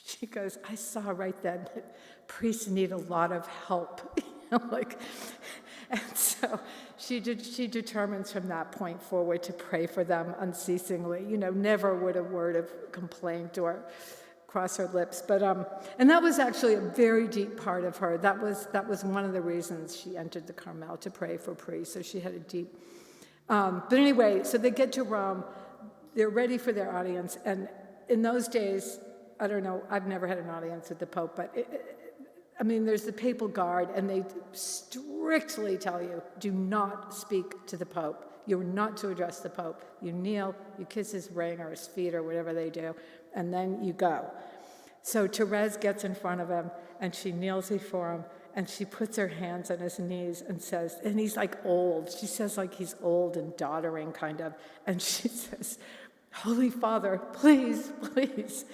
she goes, I saw right then that priests need a lot of help, and so she determines from that point forward to pray for them unceasingly. Never would a word of complaint or cross her lips, but and that was actually a very deep part of her. That was one of the reasons she entered the Carmel, to pray for priests. So she had a deep. But anyway, so they get to Rome. They're ready for their audience, and in those days, I don't know, I've never had an audience with the Pope, but there's the papal guard, and they strictly tell you, do not speak to the Pope. You're not to address the Pope. You kneel, you kiss his ring or his feet or whatever they do, and then you go. So Therese gets in front of him, and she kneels before him, and she puts her hands on his knees and says, and he's like old. She says like he's old and doddering kind of, and she says, Holy Father, please, please,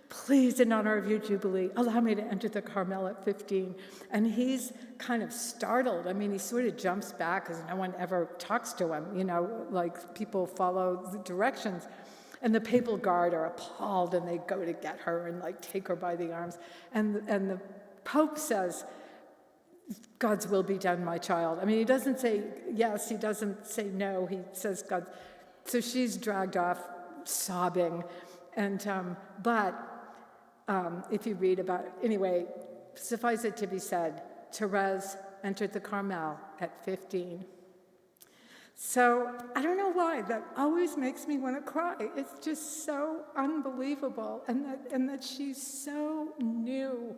please, in honor of your Jubilee, allow me to enter the Carmel at 15. And he's kind of startled. I mean, he sort of jumps back because no one ever talks to him, like people follow the directions. And the papal guard are appalled, and they go to get her and like take her by the arms. And the Pope says, God's will be done, my child. I mean, he doesn't say yes, he doesn't say no, he says God. So she's dragged off sobbing. And, if you read about it, anyway, suffice it to be said, Therese entered the Carmel at 15. So I don't know why, that always makes me want to cry. It's just so unbelievable, and that she so knew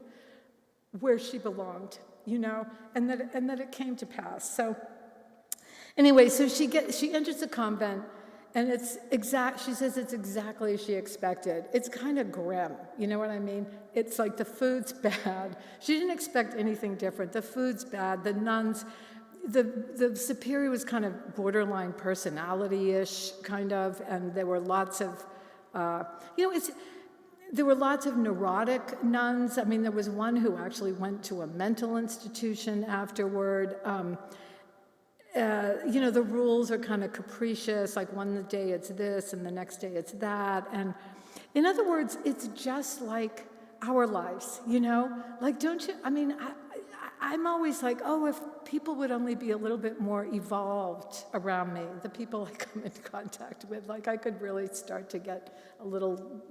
where she belonged, and that it came to pass. So anyway, so she enters the convent, and she says it's exactly as she expected. It's kind of grim, you know what I mean? It's like the food's bad. She didn't expect anything different. The food's bad, the nuns. The superior was kind of borderline personality-ish, kind of, and there were lots of, there were lots of neurotic nuns. I mean, there was one who actually went to a mental institution afterward. The rules are kind of capricious, like one day it's this and the next day it's that. And in other words, it's just like our lives, Like, don't you, I mean, I'm always like, oh, if people would only be a little bit more evolved around me, the people I come into contact with, like I could really start to get a little,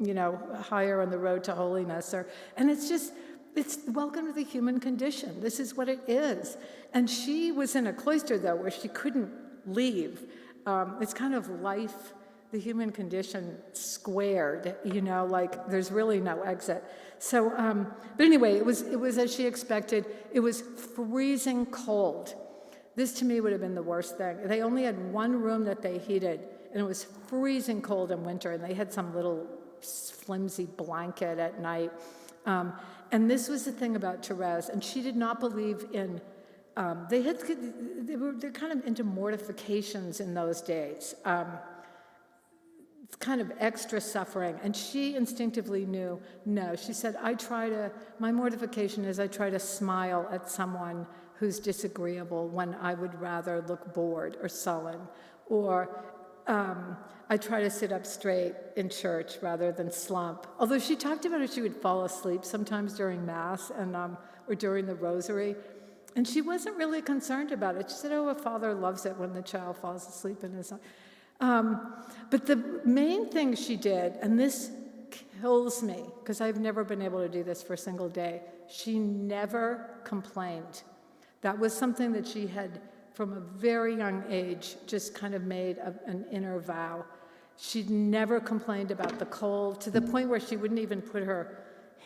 higher on the road to holiness. And it's welcome to the human condition. This is what it is. And she was in a cloister, though, where she couldn't leave. It's kind of life, the human condition squared, like there's really no exit. So, but anyway, it was as she expected. It was freezing cold. This to me would have been the worst thing. They only had one room that they heated, and it was freezing cold in winter, and they had some little flimsy blanket at night. And this was the thing about Therese, and she did not believe in, they're kind of into mortifications in those days. Kind of extra suffering, and she instinctively knew, no, she said, my mortification is I try to smile at someone who's disagreeable when I would rather look bored or sullen, or I try to sit up straight in church rather than slump. Although she talked about how she would fall asleep sometimes during Mass and or during the Rosary, and she wasn't really concerned about it. She said, oh, a father loves it when the child falls asleep in his but the main thing she did, and this kills me, because I've never been able to do this for a single day, she never complained. That was something that she had, from a very young age, just kind of made an inner vow. She'd never complained about the cold, to the point where she wouldn't even put her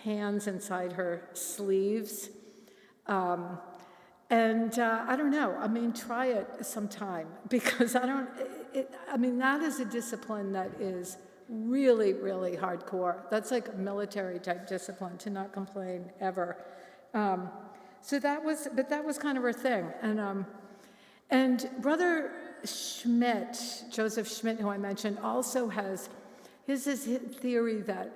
hands inside her sleeves. I don't know, I mean, try it sometime, because that is a discipline that is really, really hardcore. That's like a military type discipline, to not complain ever. That was kind of her thing. And Brother Schmidt, Joseph Schmidt, who I mentioned, also has his theory that,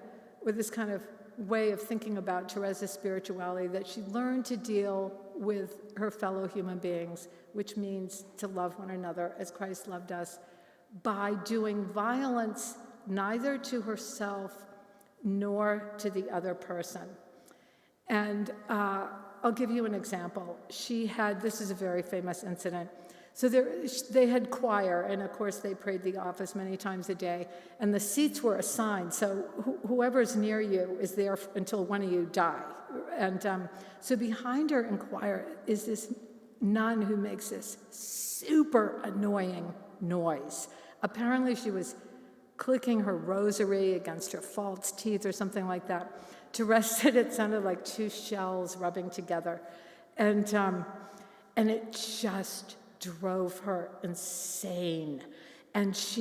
with this kind of way of thinking about Therese's spirituality, that she learned to deal with her fellow human beings, which means to love one another as Christ loved us, by doing violence neither to herself nor to the other person. And I'll give you an example. This is a very famous incident. So they had choir, and of course they prayed the office many times a day, and the seats were assigned, so whoever's near you is there until one of you die. And so behind her in choir is this nun who makes this super annoying noise. Apparently she was clicking her rosary against her false teeth or something like that. Therese said it sounded like two shells rubbing together. And it just drove her insane. And so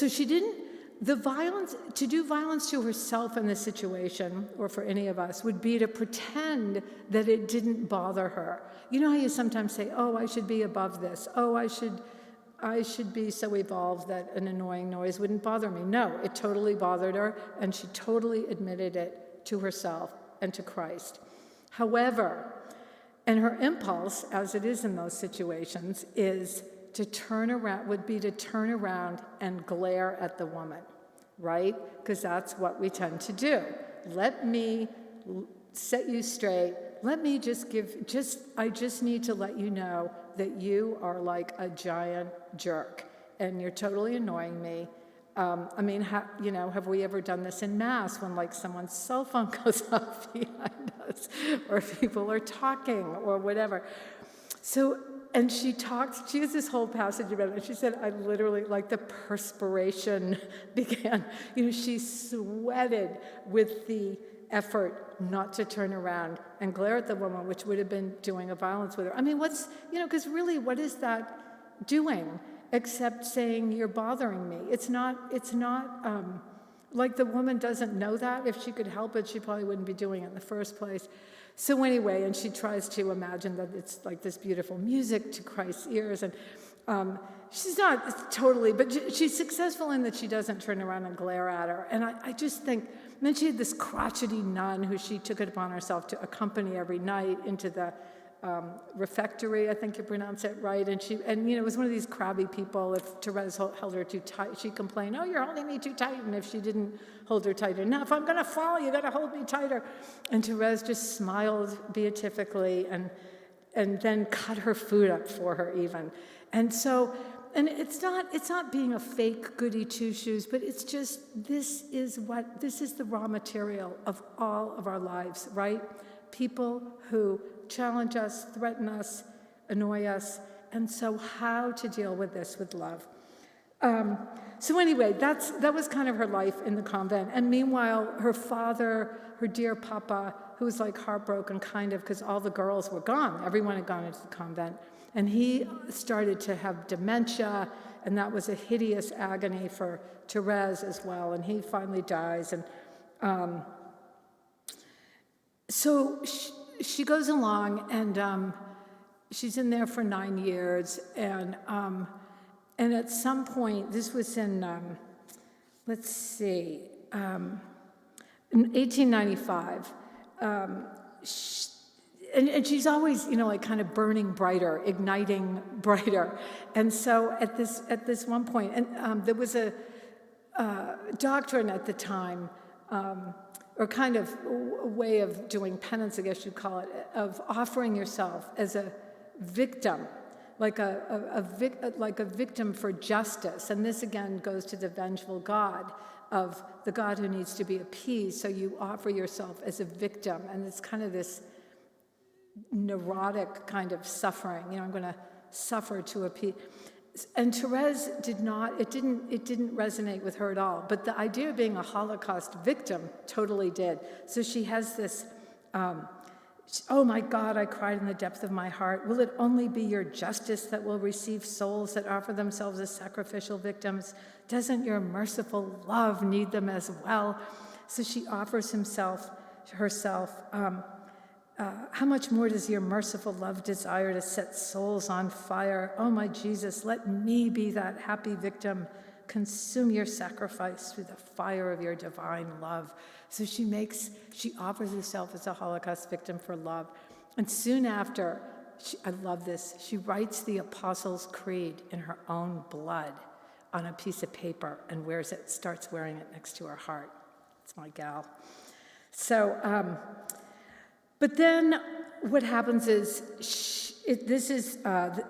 she didn't, to do violence to herself in this situation, or for any of us, would be to pretend that it didn't bother her. You know how you sometimes say, oh, I should be above this. Oh, I I should be so evolved that an annoying noise wouldn't bother me. No, it totally bothered her, and she totally admitted it to herself and to Christ. However, and her impulse, as it is in those situations, is to turn around and glare at the woman, right? Because that's what we tend to do. Let me set you straight. Let me I just need to let you know that you are like a giant jerk and you're totally annoying me. Have we ever done this in Mass when like someone's cell phone goes off behind us or people are talking or whatever? So, and she has this whole passage about it, and she said, I literally, like the perspiration began. She sweated with the effort not to turn around and glare at the woman, which would have been doing a violence with her. I mean, because really, what is that doing except saying you're bothering me? It's not like the woman doesn't know that. If she could help it, she probably wouldn't be doing it in the first place. So anyway, and she tries to imagine that it's like this beautiful music to Christ's ears, and she's not totally, but she's successful in that she doesn't turn around and glare at her. And I just think, and then she had this crotchety nun who she took it upon herself to accompany every night into the refectory, I think you pronounce it right, and it was one of these crabby people. If Therese held her too tight, she'd complain, "Oh, you're holding me too tight," and if she didn't hold her tight enough, "I'm going to fall, you got to hold me tighter." And Therese just smiled beatifically and then cut her food up for her even. And so, and it's not being a fake goody two-shoes, but it's just, this is the raw material of all of our lives, right? People who challenge us, threaten us, annoy us, and so how to deal with this with love. So anyway, that was kind of her life in the convent. And meanwhile, her father, her dear papa, who was like heartbroken kind of because all the girls were gone. Everyone had gone into the convent. And he started to have dementia, and that was a hideous agony for Therese as well. And he finally dies. And so she goes along, and she's in there for 9 years. And at some point, this was in, in 1895, and she's always, like kind of burning brighter, igniting brighter. And so at this one point, and there was a doctrine at the time, or kind of a way of doing penance, I guess you'd call it, of offering yourself as a victim, like a victim for justice. And this again goes to the vengeful God, of the God who needs to be appeased. So you offer yourself as a victim, and it's kind of this neurotic kind of suffering. I'm going to suffer to appease. And Therese it didn't resonate with her at all. But the idea of being a Holocaust victim totally did. So she has this, "Oh my God," I cried in the depth of my heart, "will it only be your justice that will receive souls that offer themselves as sacrificial victims? Doesn't your merciful love need them as well?" So she offers herself. How much more does your merciful love desire to set souls on fire? Oh, my Jesus, let me be that happy victim. Consume your sacrifice through the fire of your divine love. So she offers herself as a Holocaust victim for love. And soon after, I love this, she writes the Apostles' Creed in her own blood on a piece of paper and starts wearing it next to her heart. It's my gal. So, but then what happens is, this is the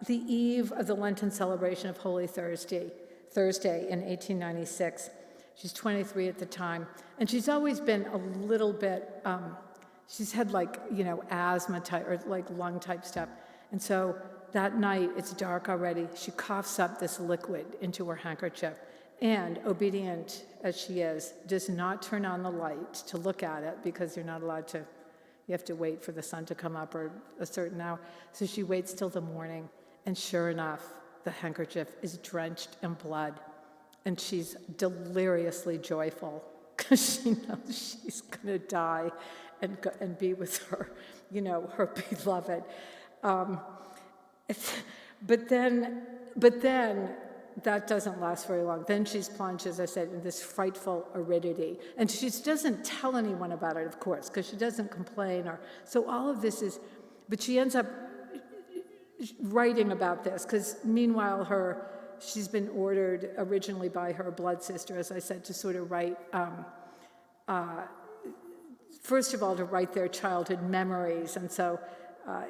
eve of the Lenten celebration of Holy Thursday in 1896. She's 23 at the time, and she's always been a little bit, she's had asthma type or lung type stuff. And so that night, it's dark already, she coughs up this liquid into her handkerchief, and obedient as she is, does not turn on the light to look at it because you're not allowed to. You have to wait for the sun to come up or a certain hour. So she waits till the morning, and sure enough, the handkerchief is drenched in blood, and she's deliriously joyful because she knows she's going to die and be with her, her beloved. But then but then that doesn't last very long. Then she's plunged, as I said, in this frightful aridity. And she doesn't tell anyone about it, of course, because she doesn't complain. So all of this is, but she ends up writing about this, because meanwhile she's been ordered originally by her blood sister, as I said, to sort of write, first of all, to write their childhood memories. And so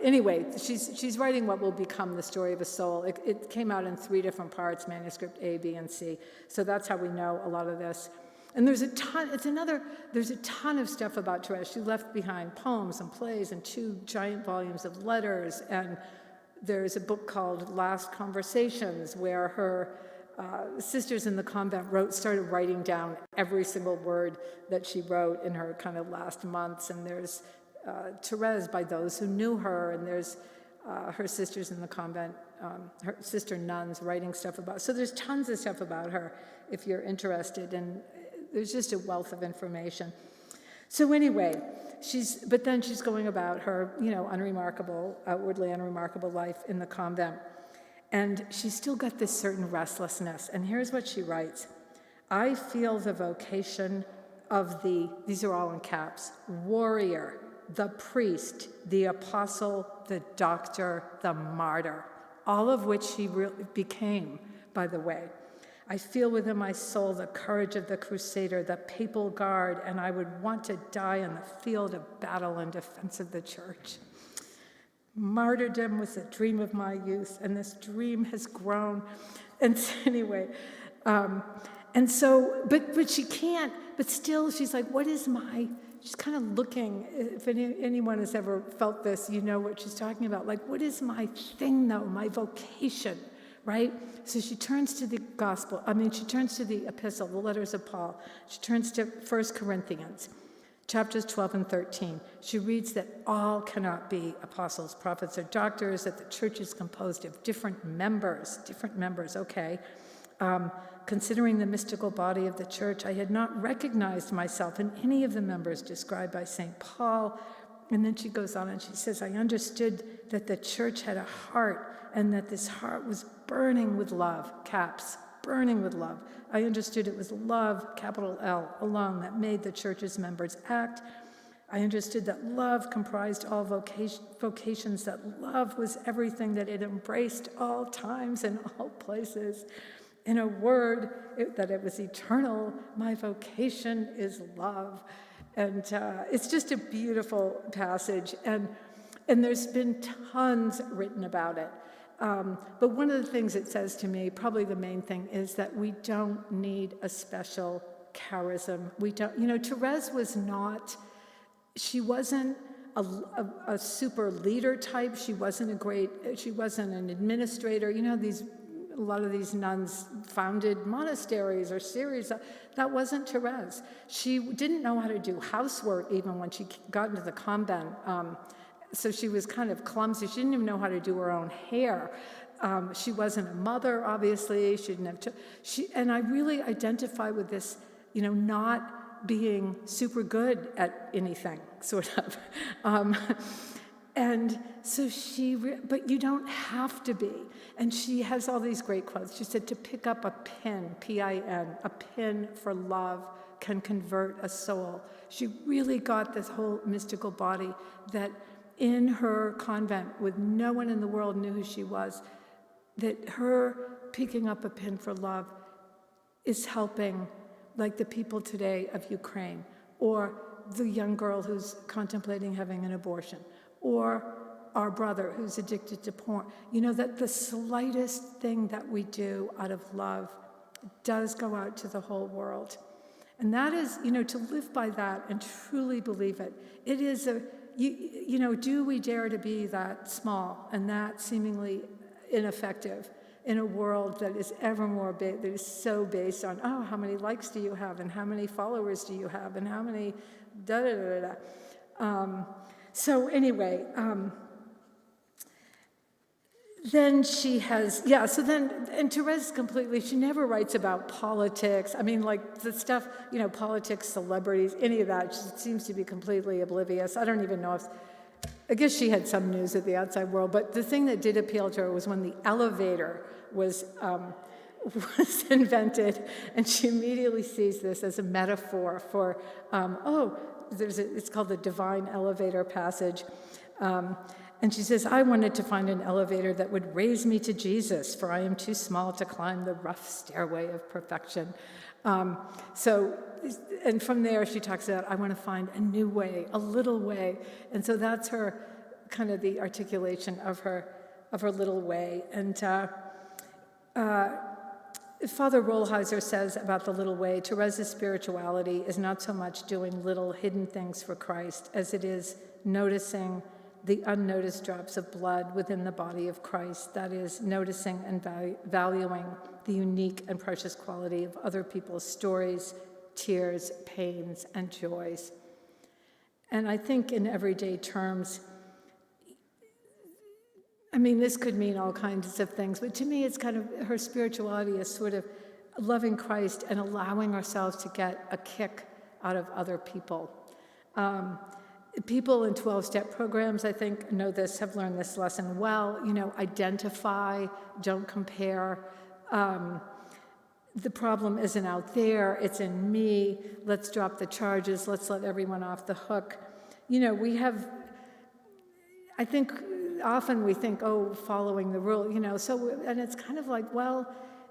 anyway, she's writing what will become the story of a soul. It came out in 3 different parts, manuscript A, B, and C. So that's how we know a lot of this. And there's a ton of stuff about Therese. She left behind poems and plays and 2 giant volumes of letters. And there's a book called Last Conversations, where her sisters in the convent started writing down every single word that she wrote in her kind of last months. And there's Therese by those who knew her, and there's her sisters in the convent, her sister nuns writing stuff about. So there's tons of stuff about her if you're interested, and there's just a wealth of information. So anyway, but then she's going about her, outwardly unremarkable life in the convent, and she's still got this certain restlessness. And here's what she writes: "I feel the vocation of these are all in caps, warrior, the priest, the apostle, the doctor, the martyr," all of which she really became, by the way. "I feel within my soul the courage of the crusader, the papal guard, and I would want to die on the field of battle in defense of the church. Martyrdom was a dream of my youth, and this dream has grown." And so anyway, but she can't, but still she's like, she's kind of looking, if anyone has ever felt this, you know what she's talking about. Like, what is my thing, though, my vocation, right? So she turns to the she turns to the epistle, the letters of Paul. She turns to 1 Corinthians, chapters 12 and 13. She reads that all cannot be apostles, prophets, or doctors, that the church is composed of different members, okay. Considering the mystical body of the church, I had not recognized myself in any of the members described by St. Paul. And then she goes on and she says, I understood that the church had a heart, and that this heart was burning with love, caps, burning with love. I understood it was love, capital L, alone, that made the church's members act. I understood that love comprised all vocations, that love was everything, that it embraced all times and all places. In a word, that it was eternal. My vocation is love. And it's just a beautiful passage. And there's been tons written about it. But one of the things it says to me, probably the main thing, is that we don't need a special charism. We don't, Therese was not, she wasn't a super leader type. She wasn't an administrator. A lot of these nuns founded monasteries or series. That wasn't Therese. She didn't know how to do housework even when she got into the convent. So she was kind of clumsy. She didn't even know how to do her own hair. She wasn't a mother, obviously. She didn't have and I really identify with this, not being super good at anything, sort of. And so but you don't have to be. And she has all these great quotes. She said, to pick up a pin, P-I-N, a pin for love can convert a soul. She really got this whole mystical body that in her convent, with no one in the world knew who she was, that her picking up a pin for love is helping, like the people today of Ukraine, or the young girl who's contemplating having an abortion, or our brother who's addicted to porn. That the slightest thing that we do out of love does go out to the whole world. And that is, to live by that and truly believe it. It is do we dare to be that small and that seemingly ineffective in a world that is ever more that is so based on, how many likes do you have, and how many followers do you have, and how many so anyway, then she has, and Therese completely, she never writes about politics. I mean, like the stuff, politics, celebrities, any of that, she seems to be completely oblivious. I don't even know I guess she had some news of the outside world, but the thing that did appeal to her was when the elevator was invented, and she immediately sees this as a metaphor for, it's called the divine elevator passage. And she says, I wanted to find an elevator that would raise me to Jesus, for I am too small to climb the rough stairway of perfection. And from there she talks about, I want to find a new way, a little way. And so that's her, kind of the articulation of her little way. And Father Rollheiser says about the little way, Teresa's spirituality is not so much doing little hidden things for Christ as it is noticing the unnoticed drops of blood within the body of Christ, that is, noticing and valuing the unique and precious quality of other people's stories, tears, pains, and joys. And I think in everyday terms, I mean, this could mean all kinds of things, but to me it's kind of, her spirituality is sort of loving Christ and allowing ourselves to get a kick out of other people. People in 12-step programs, I think, know this, have learned this lesson well. Identify, don't compare. The problem isn't out there, it's in me. Let's drop the charges, let's let everyone off the hook. I think often we think, following the rule, and it's kind of like,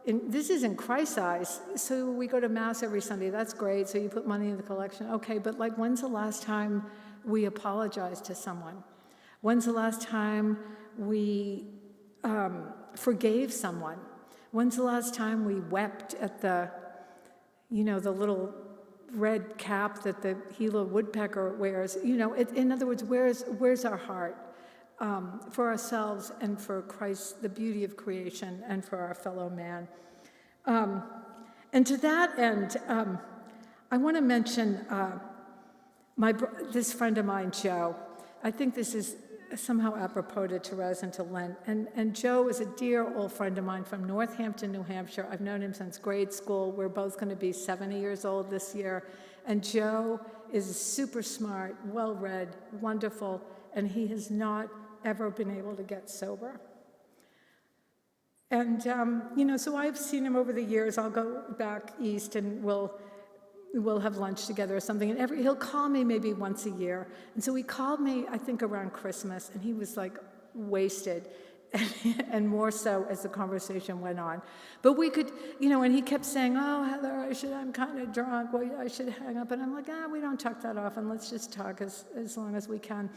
this is in Christ's eyes. So we go to Mass every Sunday, that's great. So you put money in the collection, okay, but when's the last time we apologized to someone? When's the last time we forgave someone? When's the last time we wept at the little red cap that the Gila woodpecker wears? In other words, where's our heart for ourselves and for Christ, the beauty of creation, and for our fellow man? And to that end, I want to mention this friend of mine, Joe. I think this is somehow apropos to Therese and to Lent. And Joe is a dear old friend of mine from Northampton, New Hampshire. I've known him since grade school. We're both going to be 70 years old this year. And Joe is super smart, well-read, wonderful, and he has not ever been able to get sober. And, so I've seen him over the years. I'll go back east and we'll have lunch together or something, and he'll call me maybe once a year. And so he called me, I think, around Christmas, and he was wasted, and more so as the conversation went on. But we could, and he kept saying, Heather, I'm kind of drunk, I should hang up. And I'm like, we don't talk that often, let's just talk as long as we can.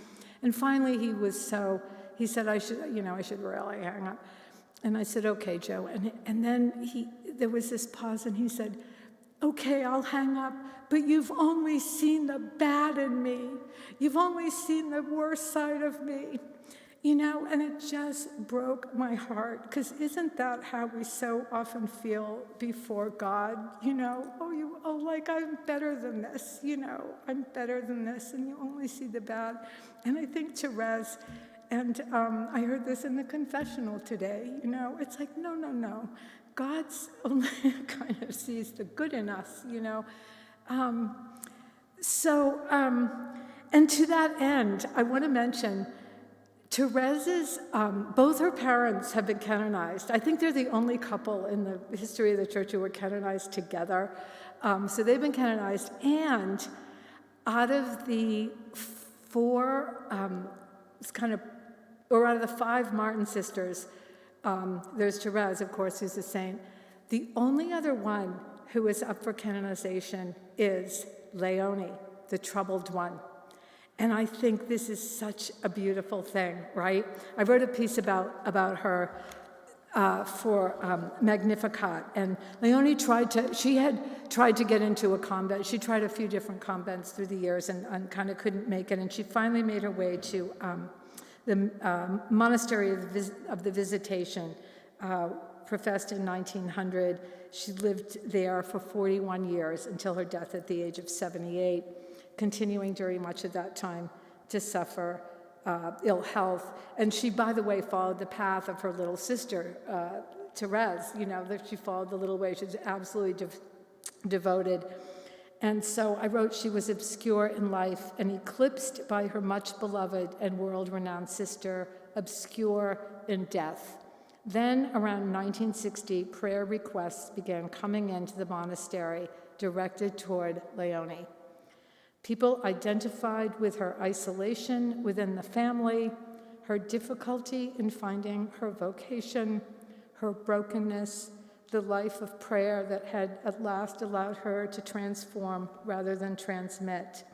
And finally he said, I should really hang up. And I said, okay, Joe. And then there was this pause, and he said, okay, I'll hang up, but you've only seen the bad in me. You've only seen the worst side of me. And it just broke my heart, because isn't that how we so often feel before God? I'm better than this, I'm better than this, and you only see the bad. And I think Therese, and I heard this in the confessional today, it's like, no. God's only kind of sees the good in us, And to that end, I want to mention Therese's, both her parents have been canonized. I think they're the only couple in the history of the church who were canonized together. So they've been canonized, and out of the out of the 5 Martin sisters, there's Therese, of course, who's a saint. The only other one who is up for canonization is Leonie, the troubled one. And I think this is such a beautiful thing, right? I wrote a piece about her for Magnificat, and Leonie she had tried to get into a convent. She tried a few different convents through the years and kind of couldn't make it, and she finally made her way to the Monastery of the Visitation, professed in 1900. She lived there for 41 years until her death at the age of 78, continuing during much of that time to suffer ill health. And she, by the way, followed the path of her little sister, Therese, that she followed the little way. She was absolutely devoted. And so I wrote, she was obscure in life and eclipsed by her much beloved and world-renowned sister, obscure in death. Then, around 1960, prayer requests began coming into the monastery directed toward Leonie. People identified with her isolation within the family, her difficulty in finding her vocation, her brokenness, the life of prayer that had at last allowed her to transform rather than transmit,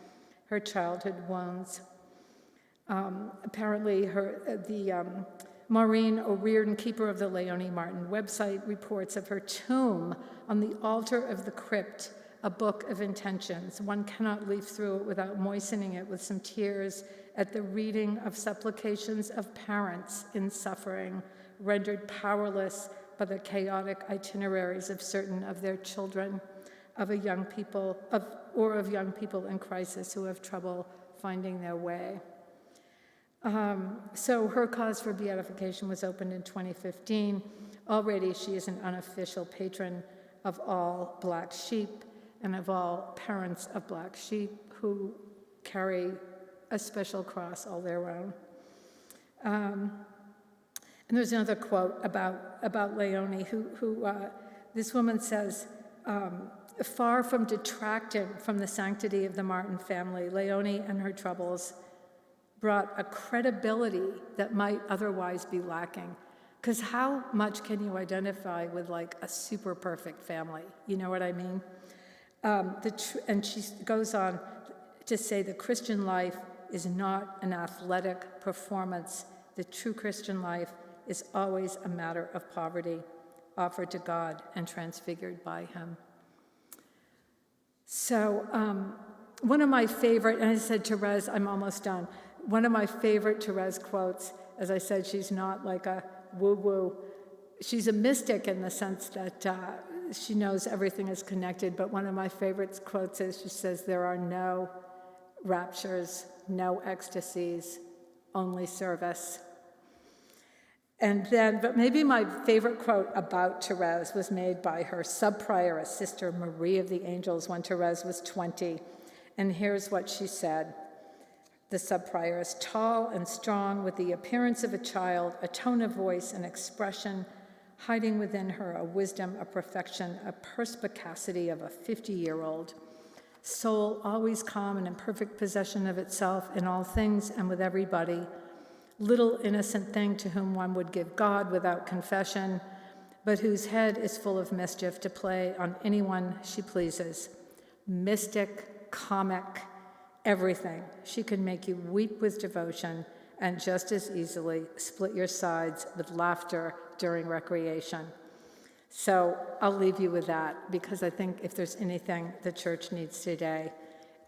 her childhood wounds. Apparently, Maureen O'Riordan, keeper of the Leonie Martin website, reports of her tomb on the altar of the crypt, a book of intentions. One cannot leaf through it without moistening it with some tears at the reading of supplications of parents in suffering, rendered powerless by the chaotic itineraries of certain of their children, of young people in crisis who have trouble finding their way. So her cause for beatification was opened in 2015. Already she is an unofficial patron of all black sheep and of all parents of black sheep who carry a special cross all their own. And there's another quote about Leonie, who this woman says, far from detracting from the sanctity of the Martin family, Leonie and her troubles brought a credibility that might otherwise be lacking. Because how much can you identify with like a super perfect family? You know what I mean? And she goes on to say the Christian life is not an athletic performance. The true Christian life is always a matter of poverty, offered to God and transfigured by him. So one of my favorite, and I said, Therese, I'm almost done. One of my favorite Therese quotes, as I said, she's not like a woo-woo. She's a mystic in the sense that she knows everything is connected, but one of my favorite quotes is, she says, there are no raptures, no ecstasies, only service. And then, but maybe my favorite quote about Therese was made by her sub-prioress, Sister Marie of the Angels, when Therese was 20. And here's what she said. The sub-prioress, tall and strong, with the appearance of a child, a tone of voice, an expression, hiding within her a wisdom, a perfection, a perspicacity of a 50-year-old. Soul always calm and in perfect possession of itself in all things and with everybody. Little innocent thing to whom one would give God without confession, but whose head is full of mischief to play on anyone she pleases. Mystic, comic, everything. She can make you weep with devotion and just as easily split your sides with laughter during recreation. So I'll leave you with that, because I think if there's anything the church needs today,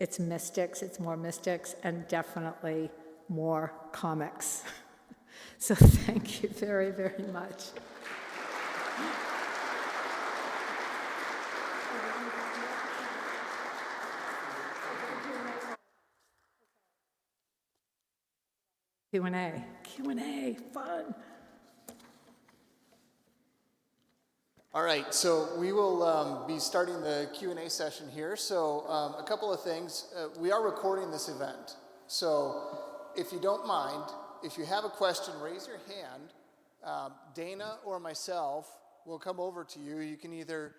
it's mystics, it's more mystics, and definitely more comics. So thank you very, very much. Q&A, fun. All right, so we will be starting the Q&A session here. So a couple of things. We are recording this event. So if you don't mind, if you have a question, raise your hand. Dana or myself will come over to you. You can either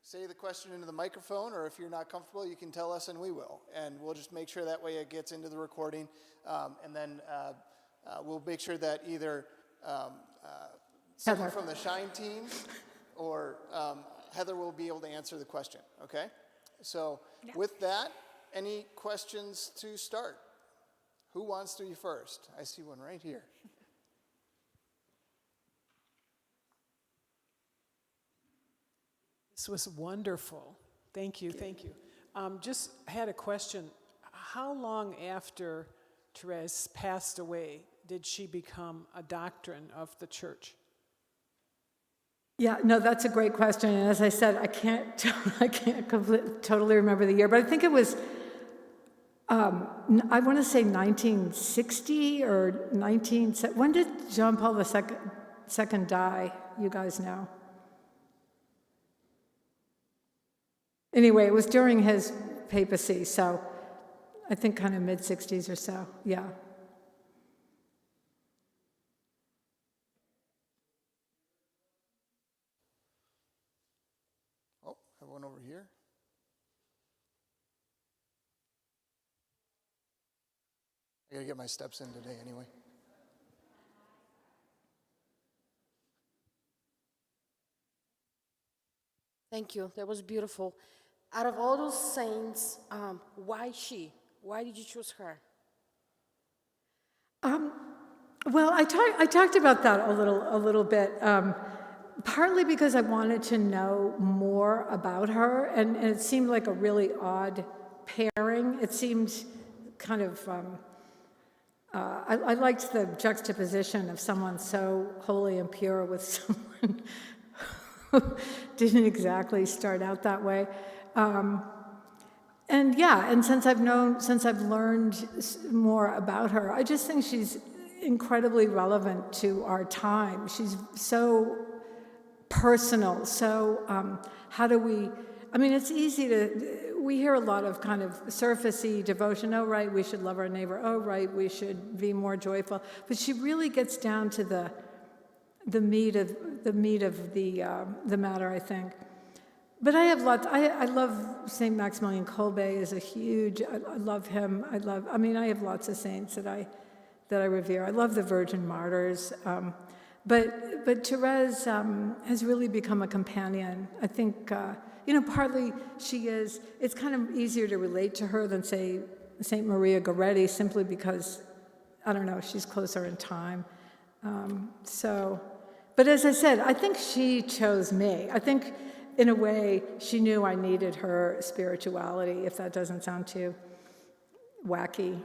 say the question into the microphone, or if you're not comfortable, you can tell us and we will. And we'll just make sure that way it gets into the recording. And then we'll make sure that either someone from the Shine team or Heather will be able to answer the question, okay? So with that, any questions to start? Who wants to be first? I see one right here. This was wonderful. Thank you, thank you. Just had a question. How long after Therese passed away did she become a doctrine of the church? Yeah, no, that's a great question. And as I said, I can't totally remember the year, but I think it was, I want to say 1960 or when did John Paul II die? You guys know. Anyway, it was during his papacy, so I think kind of mid-60s or so, yeah. I gotta get my steps in today anyway. Thank you. That was beautiful. Out of all those saints, why she? Why did you choose her? Well, I talked about that a little bit. Partly because I wanted to know more about her, and it seemed like a really odd pairing. It seemed kind of. I liked the juxtaposition of someone so holy and pure with someone who didn't exactly start out that way. And since I've learned more about her, I just think she's incredibly relevant to our time. She's so personal. So it's easy we hear a lot of kind of surfacey devotion. Oh, right, we should love our neighbor. Oh, right, we should be more joyful. But she really gets down to the meat of the matter, I think. But I have lots. I love Saint Maximilian Kolbe is a huge. I love him. I have lots of saints that I revere. I love the Virgin Martyrs. But Therese has really become a companion. I think, partly she is. It's kind of easier to relate to her than, say, St. Maria Goretti, simply because, I don't know, she's closer in time. But as I said, I think she chose me. I think, in a way, she knew I needed her spirituality, if that doesn't sound too wacky.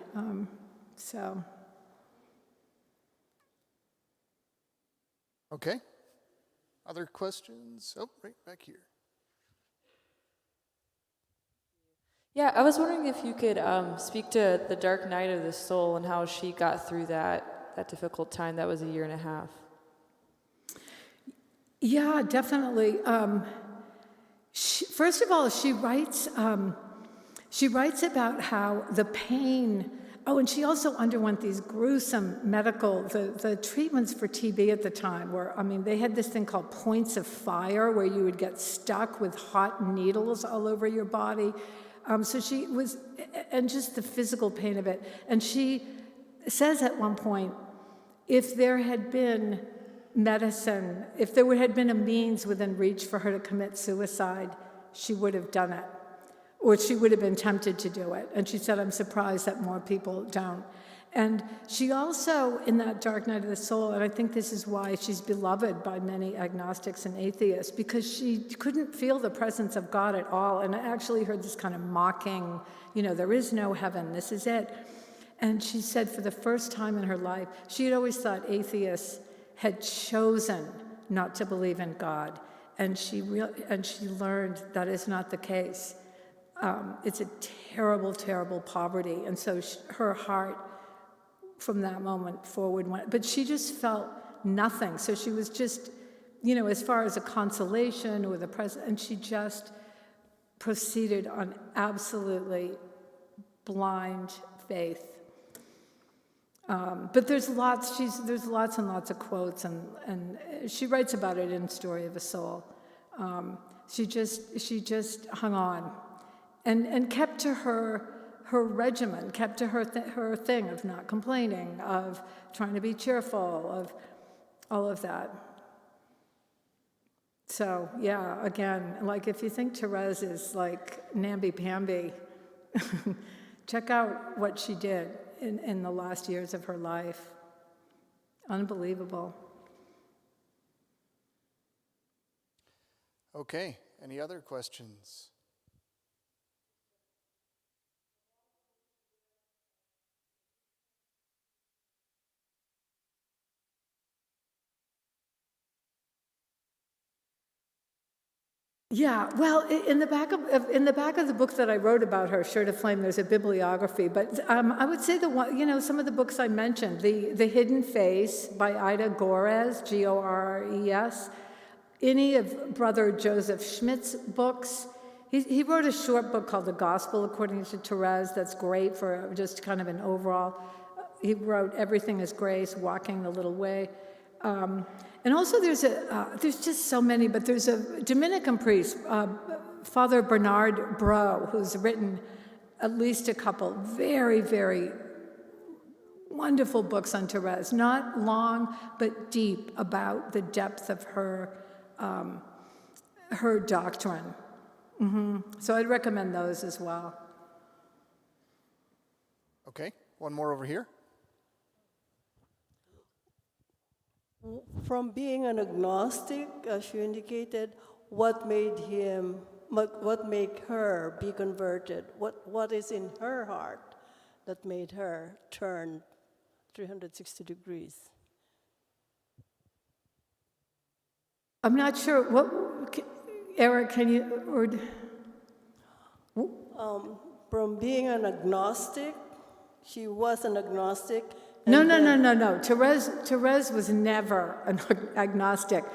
Okay. Other questions? Oh, right back here. Yeah, I was wondering if you could speak to the dark night of the soul and how she got through that difficult time. That was a year and a half. Yeah, definitely. First of all, she writes about how the pain. Oh, and she also underwent these gruesome the treatments for TB at the time were, they had this thing called points of fire where you would get stuck with hot needles all over your body. So she was, and just the physical pain of it. And she says at one point, if there had been medicine, if there had been a means within reach for her to commit suicide, she would have done it. Or she would have been tempted to do it. And she said, I'm surprised that more people don't. And she also, in that dark night of the soul, and I think this is why she's beloved by many agnostics and atheists, because she couldn't feel the presence of God at all. And I actually heard this kind of mocking, there is no heaven, this is it. And she said for the first time in her life, she had always thought atheists had chosen not to believe in God. And she learned that is not the case. It's a terrible, terrible poverty. And so her heart, from that moment forward, went. But she just felt nothing. So she was just, as far as a consolation or the present, and she just proceeded on absolutely blind faith. But there's lots and lots of quotes, and she writes about it in Story of a Soul. She just hung on. And kept to her regimen, kept to her thing of not complaining, of trying to be cheerful, of all of that. So, yeah, again, like if you think Therese is like namby-pamby, check out what she did in the last years of her life. Unbelievable. Okay, any other questions? Yeah, well, in the back of the book that I wrote about her, Sure to Flame, there's a bibliography. But I would say some of the books I mentioned, the Hidden Face by Ida Gores, Gores, any of Brother Joseph Schmidt's books. He wrote a short book called The Gospel According to Therese. That's great for just kind of an overall. He wrote Everything is Grace, Walking the Little Way. And also there's just so many, but there's a Dominican priest, Father Bernard Bro, who's written at least a couple very, very wonderful books on Therese, not long but deep about the depth of her doctrine. So I'd recommend those as well. Okay, one more over here. From being an agnostic, as you indicated, what made her be converted? What is in her heart that made her turn 360 degrees? I'm not sure, Eric, can you, From being an agnostic, she was an agnostic. No. Therese was never an agnostic.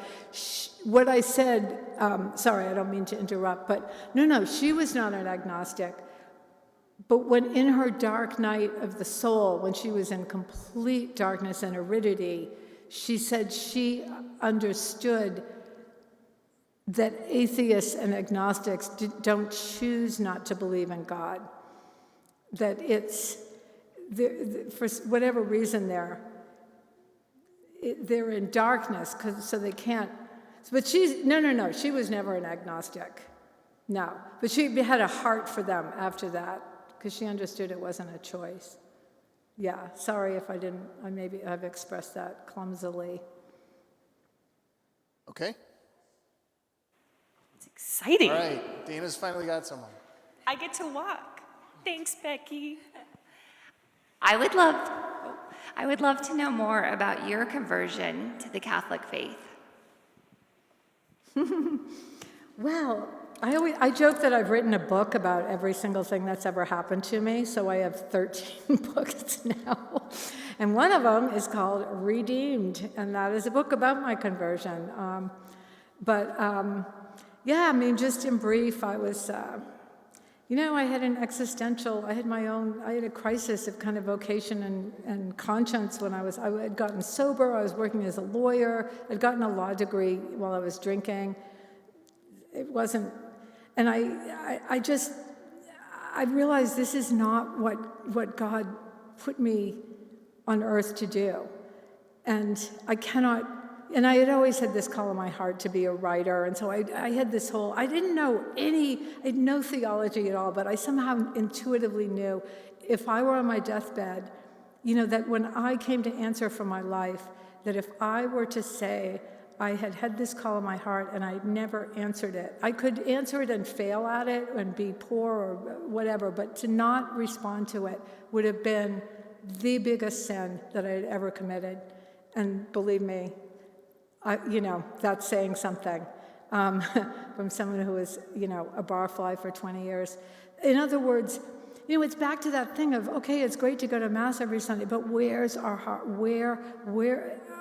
What I said, sorry, I don't mean to interrupt, but no, she was not an agnostic. But when in her dark night of the soul, when she was in complete darkness and aridity, she said she understood that atheists and agnostics don't choose not to believe in God. That it's, for whatever reason they're in darkness, so they can't. But no, she was never an agnostic. No, but she had a heart for them after that, because she understood it wasn't a choice. Yeah, sorry if I maybe I've expressed that clumsily. Okay. It's exciting. All right, Dana's finally got someone. I get to walk. Thanks, Becky. I would love to know more about your conversion to the Catholic faith. Well, I joke that I've written a book about every single thing that's ever happened to me, so I have 13 books now. And one of them is called Redeemed, and that is a book about my conversion. Yeah, I mean, just in brief, I was, I had an existential, I had a crisis of kind of vocation and conscience when I had gotten sober, I was working as a lawyer, I'd gotten a law degree while I was drinking. It wasn't, and I realized this is not what God put me on earth to do. And I had always had this call in my heart to be a writer, and so I had this whole, I had no theology at all, but I somehow intuitively knew if I were on my deathbed, that when I came to answer for my life, that if I were to say I had this call in my heart and I'd never answered it, I could answer it and fail at it and be poor or whatever, but to not respond to it would have been the biggest sin that I had ever committed. And believe me, that's saying something from someone who was, a barfly for 20 years. In other words, it's back to that thing of, okay, it's great to go to Mass every Sunday, but where's our heart? Where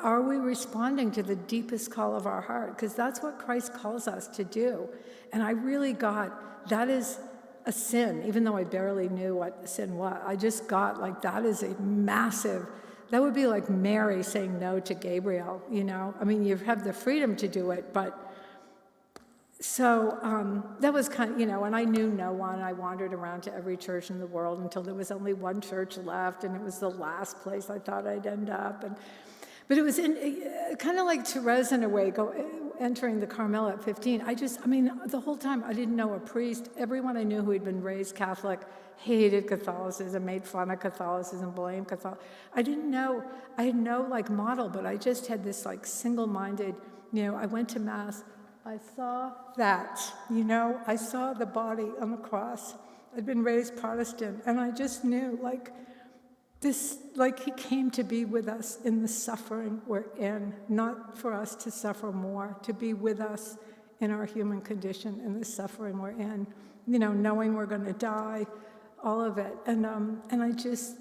are we responding to the deepest call of our heart? Because that's what Christ calls us to do. And I really got, that is a sin, even though I barely knew what sin was. I just got, that is a massive, that would be like Mary saying no to Gabriel, I mean, you have the freedom to do it, but so that was kind of, and I knew no one. I wandered around to every church in the world until there was only one church left, and it was the last place I thought I'd end up. But it was kind of like Therese in a way, entering the Carmel at 15. The whole time I didn't know a priest. Everyone I knew who had been raised Catholic hated Catholicism, made fun of Catholicism, blamed Catholic. I had no model, but I just had this single-minded, I went to Mass. I saw that, I saw the body on the cross. I'd been raised Protestant, and I just knew, he came to be with us in the suffering we're in, not for us to suffer more, to be with us in our human condition, in the suffering we're in, knowing we're going to die, all of it. And I just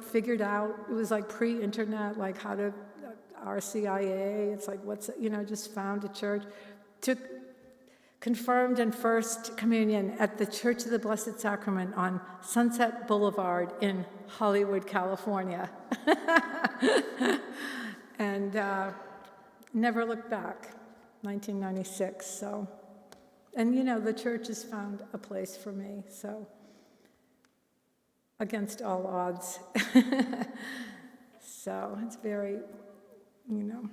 figured out, it was pre-internet, how to RCIA, it's just found a church, took confirmed in First Communion at the Church of the Blessed Sacrament on Sunset Boulevard in Hollywood, California. And never looked back, 1996, so. And the church has found a place for me, so. against all odds. So it's very, you know.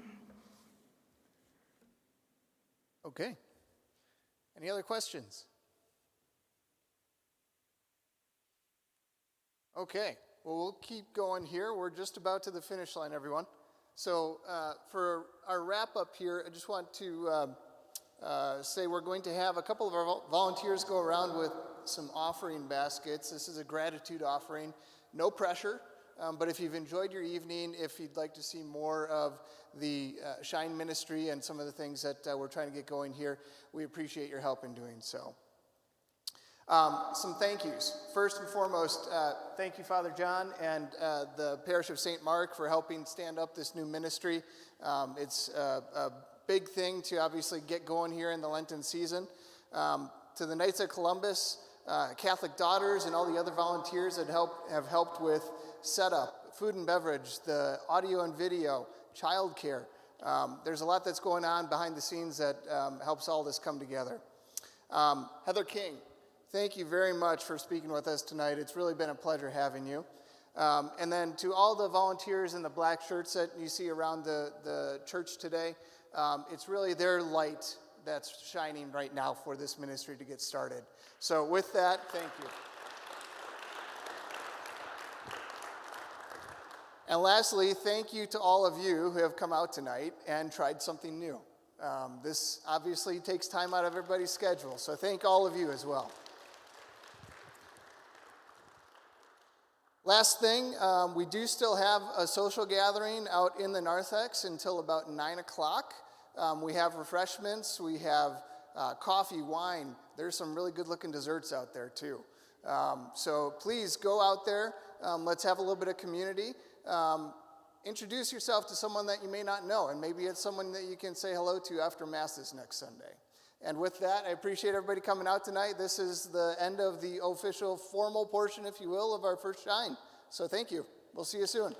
Okay. Any other questions? Okay. Well, we'll keep going here. We're just about to the finish line, everyone. So for our wrap up here, I just want to say we're going to have a couple of our volunteers go around with some offering baskets. This is a gratitude offering. No pressure, but if you've enjoyed your evening, if you'd like to see more of the Shine Ministry and some of the things that we're trying to get going here, we appreciate your help in doing so. Some thank yous. First and foremost, thank you, Father John, and the Parish of St. Mark for helping stand up this new ministry. It's a big thing to obviously get going here in the Lenten season. To the Knights of Columbus, Catholic Daughters, and all the other volunteers that have helped with setup, food and beverage, the audio and video, childcare. There's a lot that's going on behind the scenes that helps all this come together. Heather King, thank you very much for speaking with us tonight. It's really been a pleasure having you. And then to all the volunteers in the black shirts that you see around the church today, it's really their light that's shining right now for this ministry to get started. So with that, thank you. And lastly, thank you to all of you who have come out tonight and tried something new. This obviously takes time out of everybody's schedule, so thank all of you as well. Last thing, we do still have a social gathering out in the narthex until about 9 o'clock. We have refreshments, we have coffee, wine. There's some really good looking desserts out there too. So please go out there. Let's have a little bit of community. Introduce yourself to someone that you may not know, and maybe it's someone that you can say hello to after Mass this next Sunday. And with that, I appreciate everybody coming out tonight. This is the end of the official formal portion, if you will, of our first Shine. So thank you. We'll see you soon.